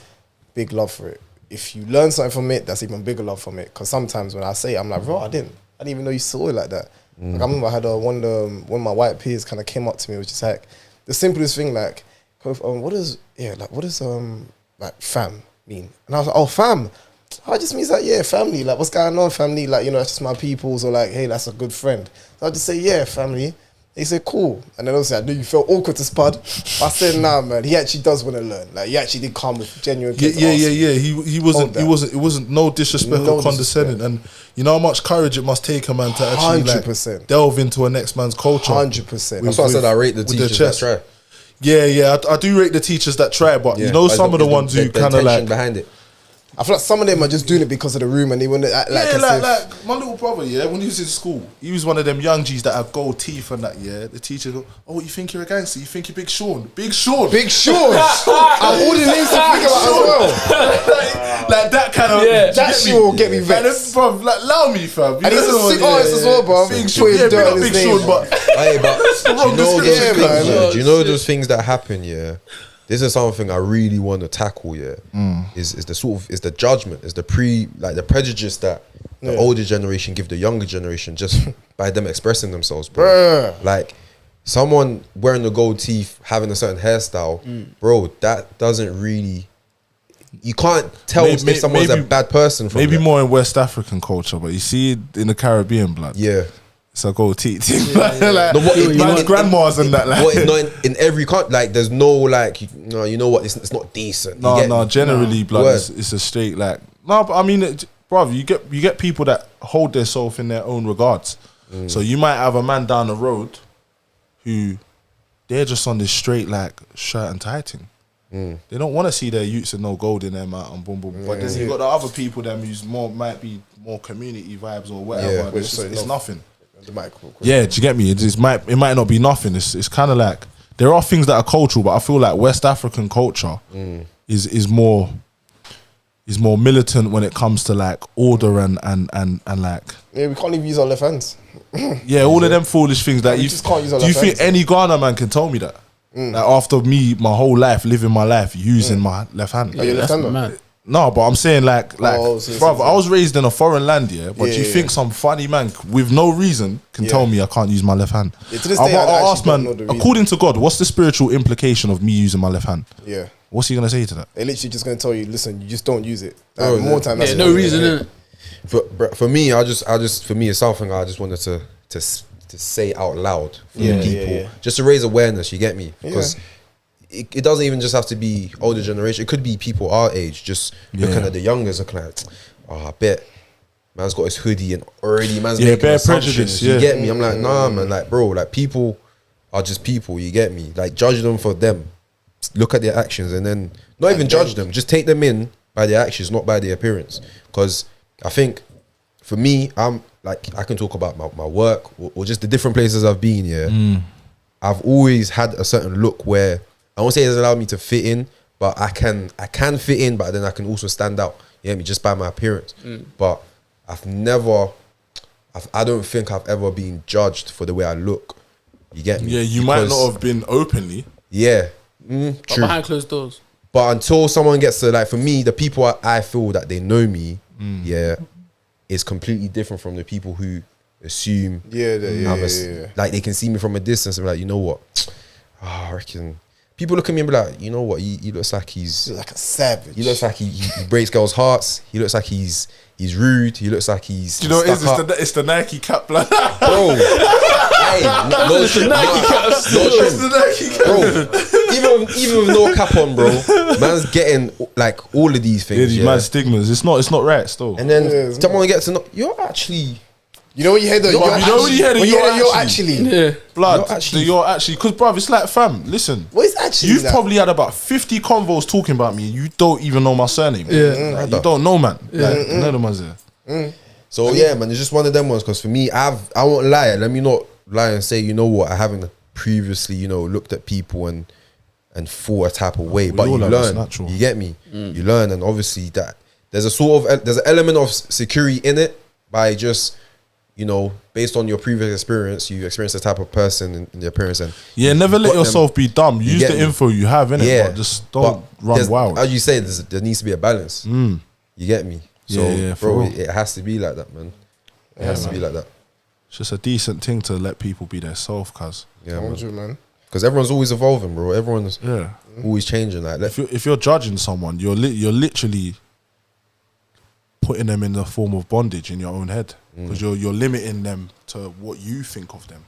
big love for it. If you learn something from it, that's even bigger love from it. Because sometimes when I say it, I'm like, bro, I didn't even know you saw it like that. Like, I remember I had one of my white peers kind of came up to me, which is like the simplest thing, like, what does like fam mean? And I was like, oh, fam. Oh, it just means like, yeah, family. Like, what's going on, family? Like, you know, that's just my peoples, or like, hey, that's a good friend. So I just say, yeah, family. He said, cool. And then obviously I knew you felt awkward to Spud. I said, nah, man, he actually does want to learn. Like, he actually did come with genuine kids. Yeah. He wasn't. It wasn't no disrespect or condescending. And you know how much courage it must take a man to actually 100%. like delve into a next man's culture. 100%. That's why I said I rate the teachers that try. Yeah. I do rate the teachers that try, but you know, some of the ones who kind of like behind it. I feel like some of them are just doing it because of the room, and they want to act like, like my little brother, when he was in school, he was one of them young G's that have gold teeth and that, the teacher go, oh, you think you're a gangster? You think you're Big Sean? Big Sean! Big Sean! And all the names to think about as well. like that kind of... That shit will get me vexed. Bro, like, allow me, fam. And he's a sick artist as well, bro. Big Sean, big up Big Sean, but... Hey, but do you know those things that happen, This is something I really want to tackle. Is the judgment, is the prejudice that the older generation give the younger generation just by them expressing themselves, bro. Like someone wearing the gold teeth, having a certain hairstyle, bro. That doesn't really. You can't tell if someone's a bad person. From maybe that. more in West African culture, but you see it in the Caribbean blood. Yeah. It's a gold teeth. Man's grandmas and that. Like. In every country, like there's no like, you know what? It's not decent. Generally, blood it's a straight like. No, but I mean, brother, you get people that hold themselves in their own regards. So you might have a man down the road who they're just on this straight like shirt and tie thing. They don't want to see their youths and no gold in their mouth and boom boom. But then you got the other people them who's might be more community vibes or whatever. It's nothing. Yeah, do you get me? It might not be nothing. It's kind of like there are things that are cultural, but I feel like West African culture is more militant when it comes to like order and like. Yeah, we can't even use our left hands. All of them foolish things that you just can't use our do. You left think hands. any Ghana man can tell me that? Like after me, my whole life living my life using my left hand. Are you left-hander? Man. No, but I'm saying like, so brother, I was raised in a foreign land, but you think some funny man with no reason can tell me I can't use my left hand? Yeah, to this day, I ask actually don't man, know the reason. according to God, what's the spiritual implication of me using my left hand? Yeah. What's he gonna say to that? They're literally just going to tell you, listen, you just don't use it. More time. Yeah, no reason, innit? For me, for me, it's something I just wanted to say out loud for the people, just to raise awareness. You get me? Because it doesn't even just have to be older generation. It could be people our age, just looking at the youngers, like, I bet man's got his hoodie and already man's Yeah, making bare assumptions. prejudice, You yeah. get me? I'm like, nah, man. Like, bro, like people are just people. You get me? Like, judge them for them. Look at their actions and then not even judge them. Just take them in by their actions, not by their appearance. Because I think for me, I'm like, I can talk about my work or just the different places I've been. Yeah, I've always had a certain look where I won't say it's allowed me to fit in, but I can fit in, but then I can also stand out. You get me? Just by my appearance. But I've never, I don't think I've ever been judged for the way I look. You get me? Yeah, you might not have been openly. Yeah, But true. behind closed doors. But until someone gets to, like, for me, the people I feel that they know me, yeah, is completely different from the people who assume. Like, they can see me from a distance and be like, you know what? I reckon. People look at me and be like, you know what? He looks like he's like a savage. He looks like he breaks girls' hearts. He looks like he's rude. He looks like he's. Do you know what it is? stuck up. It's the Nike cap, blood. Bro. Hey, no, the Nike cap. It's the Nike cap. Bro, even with no cap on, bro, man's getting like all of these things. Yeah, these mad stigmas. It's not right still. And then someone gets to know you're actually. You know what you hear though? You're actually. Yeah. Blood, you're actually, because bruv, it's like, fam, listen. What is actually? You've like? probably had about 50 convos talking about me and you don't even know my surname. Yeah. Like, you don't know, man. Like, none of them ones there. So yeah, man, it's just one of them ones. Because for me, I won't lie. Let me not lie and say, you know what, I haven't previously, you know, looked at people and thought a type of way. But you learn. You get me? You learn, and obviously that there's an element of security in it by just, you know, based on your previous experience, you experience the type of person in the appearance. And yeah, never let yourself be dumb. Use the info you have, innit? Yeah, But just don't run wild. As you say, there needs to be a balance. You get me? So, bro, real. it has to be like that, man. It has to be like that. It's just a decent thing to let people be their self, cuz. Yeah, 100, man. Because everyone's always evolving, bro. Everyone's Yeah. always changing. Like, If you're judging someone, you're literally putting them in the form of bondage in your own head, because you're limiting them to what you think of them,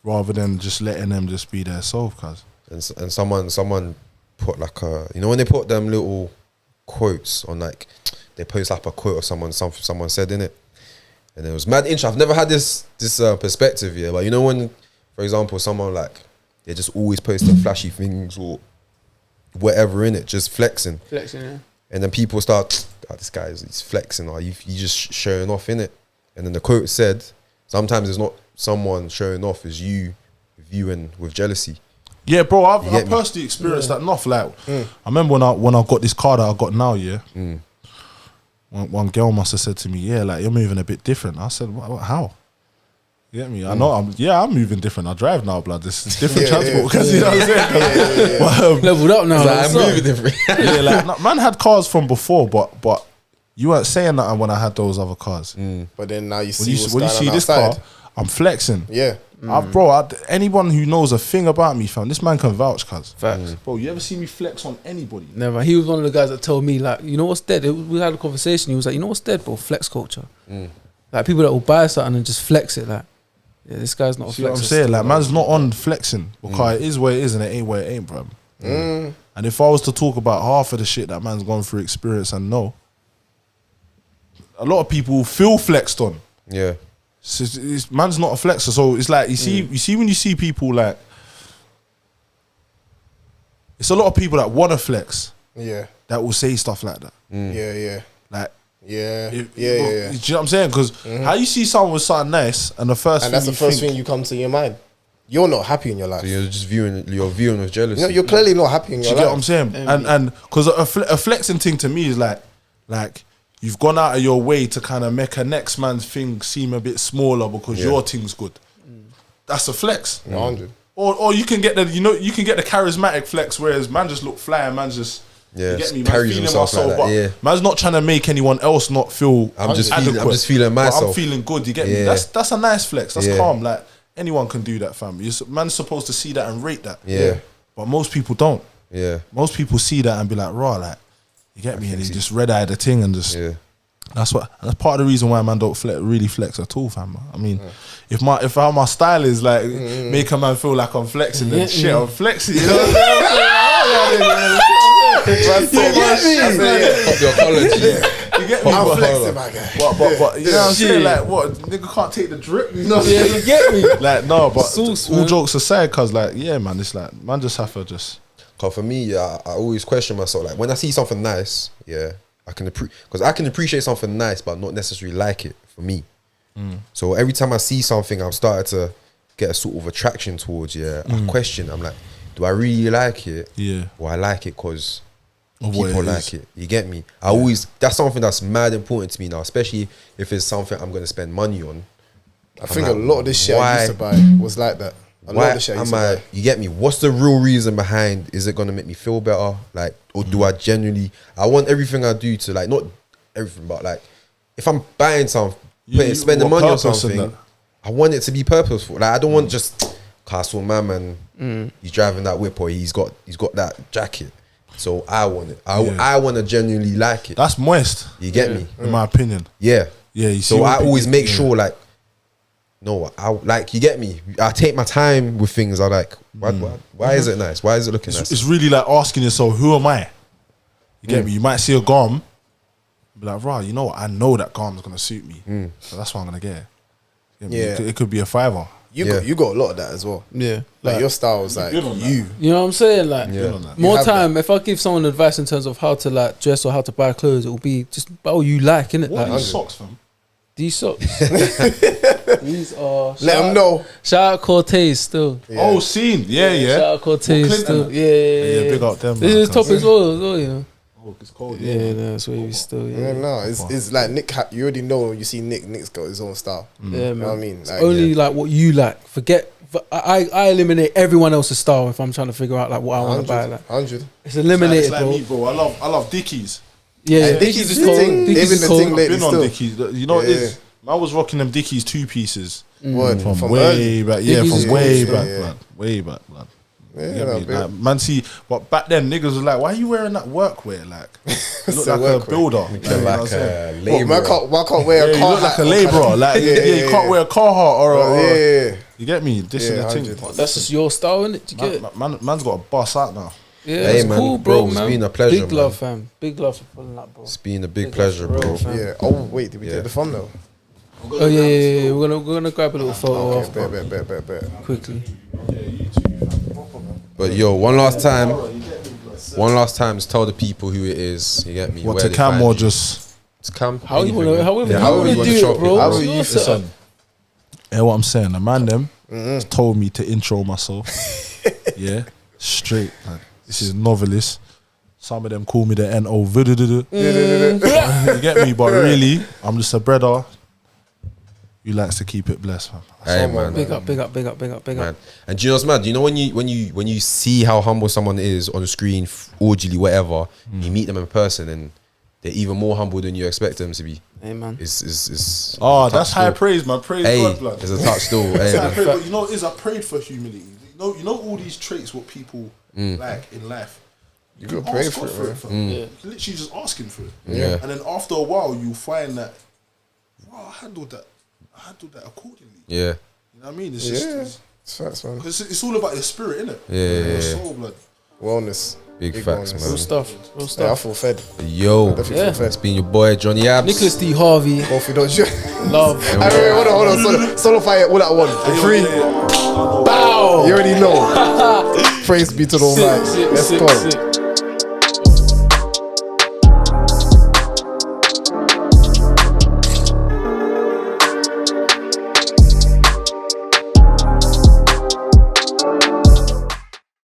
rather than just letting them just be their self, cuz. And someone put like a, you know, when they put them little quotes on, like, they post like a quote or someone said in it, and it was mad interesting. I've never had this perspective here, but you know, when, for example, someone like, they just always posting flashy things or whatever in it, just flexing, Yeah. and then people start, this guy he's flexing, or you just showing off in it. And then the quote said, sometimes it's not someone showing off, it's you viewing with jealousy. Yeah, bro, I've personally experienced that enough. Like, I remember when I got this car that I got now, one girl must have said to me, yeah, like, you're moving a bit different. I said, how? You get me? I know I'm moving different. I drive now, blood. This is different transport, because you know what I'm saying? Leveled up now. I'm moving different. Yeah, like, man had cars from before, but you weren't saying that when I had those other cars. But then now you When you see see this car, I'm flexing. Yeah. Bro, anyone who knows a thing about me, fam, this man can vouch, cuz. Facts. Bro, you ever see me flex on anybody? Never. He was one of the guys that told me, like, you know what's dead? We had a conversation. He was like, you know what's dead, bro? Flex culture. Like, people that will buy something and just flex it. Like, yeah, this guy's not a See what flexer. I'm saying? Like, man's not on flexing, because it is where it is and it ain't where it ain't, bro. And if I was to talk about half of the shit that man's gone through experience and know, a lot of people feel flexed on. Yeah. So man's not a flexer, so it's like, you see when you see people, like, it's a lot of people that want to flex, Yeah. that will say stuff like that. Yeah. Like, Yeah. do Yeah. you know what I'm saying? Because how you see someone with something nice, and the first And thing that's the you first think, thing you come to your mind. You're not happy in your life. So you're just viewing with jealousy. You're clearly not happy in do your you life. get what I'm saying? And because a flexing thing to me is like you've gone out of your way to kind of make a next man's thing seem a bit smaller because your thing's good. That's a flex. 100. Or you can get the the charismatic flex, whereas man just look fly and man just you get me, man carries feeling himself myself, like that, but man's not trying to make anyone else not feel I'm just adequate. feeling But myself. I'm feeling good. You get me? Yeah. That's a nice flex. That's Yeah. calm. Like, anyone can do that, fam. Man's supposed to see that and rate that. Yeah. But most people don't. Yeah. Most people see that and be like, raw, like, you get me? And he just red eye the thing and just. Yeah. That's part of the reason why man don't really flex at all, fam. I mean, if my style is like make a man feel like I'm flexing, then shit, I'm flexing. You know what I'm saying? Pop your collar, G. You get me? I'm flexing, my guy. But you know what I'm saying? Shit. Like, what? Nigga can't take the drip. No, Yeah, you get me? like, no, but Sauce, all man. jokes aside, cause like, yeah, man, it's like, man, just have to just. Cause for me, I always question myself. Like when I see something nice, yeah, I can appreciate something nice, but not necessarily like it. For me, so every time I see something, I'm starting to get a sort of attraction towards. Yeah, I question. I'm like, do I really like it? Yeah. Or I like it because Of what people it like is. it. You get me? I always, that's something that's mad important to me now, especially if it's something I'm gonna spend money on. I think like, a lot of this shit I why- used to buy was like that. A lot Why of the shit I used am to I? buy. You get me? What's the real reason behind? Is it gonna make me feel better? Like, or do I genuinely? I want everything I do to like, not everything, but like, if I'm buying something, spending what money on purpose in something, that? I want it to be purposeful. Like, I don't want just Castle Man. He's driving that whip, or he's got that jacket. So I want it. I want to genuinely like it. That's moist, You get me? in my opinion. Yeah. Yeah, you see So what I people- always make yeah. sure, like, no, I like, you get me. I take my time with things. I like, why is it nice? Why is it looking nice? It's really like asking yourself, who am I? You get me? You might see a garm, be like, rah, you know what? I know that garm's gonna suit me, so that's what I'm gonna get. You get me? Yeah. It could be a $5. You got a lot of that as well. Yeah. Like your style was like good on that. you. You know what I'm saying? Like, on that. more You have time, if I give someone advice in terms of how to like dress or how to buy clothes, it will be just about what you like, innit? What are Like, these socks, fam? these socks. These are. Let them know. Shout out Cortez still. Oh, scene. Yeah. Shout out Cortez Clinton. still. Yeah. Yeah, big up them. This man, is top cause- as well, you know. Oh, it's cold. Yeah, no, that's where we still. Yeah, Yeah, no, it's like Nick. You already know. You see Nick's got his own style. yeah, You know man. what I mean? It's Like, only like what you like. Forget. I eliminate everyone else's style if I'm trying to figure out like what I want to buy. Like 100. it's eliminated, It's like bro. me, bro. I love Dickies. Yeah, And Dickies is the cold. thing. Dickies Even is the cold. thing I've lately been on still. Dickies. You know what it Yeah. is? I was rocking them Dickies 2-pieces. Word From from way early. back. Yeah, Dickies from is way cool. back, Yeah, yeah. blood. Way back, blood. Yeah, You get no, me? bit. Like, man, see, but back then niggas was like, why are you wearing that workwear? Like, you look So like a workwear. builder. Like, you know what I'm saying? labourer. Why can't wear Yeah, a you car look like hat a or labourer. Like, Yeah, yeah, yeah, you can't yeah. wear a Carhartt or Yeah. you get me? This Yeah, and the 100. thing. That's just your style, innit? Do you get it? Man's got a boss out now. Yeah, Hey, it's man, cool, bro, bro, it's man. been a pleasure, Big love, fam. Big love for pulling up, bro. It's been a big Big pleasure, love for bro. real, fam. Yeah. Oh wait, did we Yeah. take the thumbnail? Oh yeah. We're gonna grab a little photo Okay, off, bro, bet. quickly. But yo, one last time, just tell the people who it is. You get me? What, where to they Cam find or you. just. It's Cam. How you anything, wanna? man. However Yeah, you however wanna you wanna do chop it, bro. However It's you- your setup. Yeah, what I'm saying, the man them told me to intro myself. Yeah, straight. Man. This is Novelist. Some of them call me the NO. You get me? But really, I'm just a brother who likes to keep it blessed, man. Hey man, Big up. man. And do you know what's mad? You know when you see how humble someone is on the screen, audibly, whatever, you meet them in person and they're even more humble than you expect them to be. Hey man. It's Oh, a touch that's high still. praise, man. Praise Hey, God, blood. it's a touch still. Hey, That's high man. praise, but you know what it is? I prayed for humility. You know all these traits what people like in life. You gotta can pray ask for God it, fam. Yeah. You can literally just ask him for it. Yeah. And then after a while, you find that, wow, I handled that accordingly. Yeah. You know what I mean? It's Yeah. just It's facts, man. it's all about your spirit, innit? Yeah. Your soul, blood. Wellness. Big facts, wellness. man. Real stuff. Yeah, I feel fed. Yo, Definitely Yeah. feel fed. it's been your boy Johnny Abs. Nicholas D. Harvey. Coffee, don't you? Love. Hold on. Solidify it all at once. In three. Bow. You already know. Praise be to the Almighty. Let's go. Sick.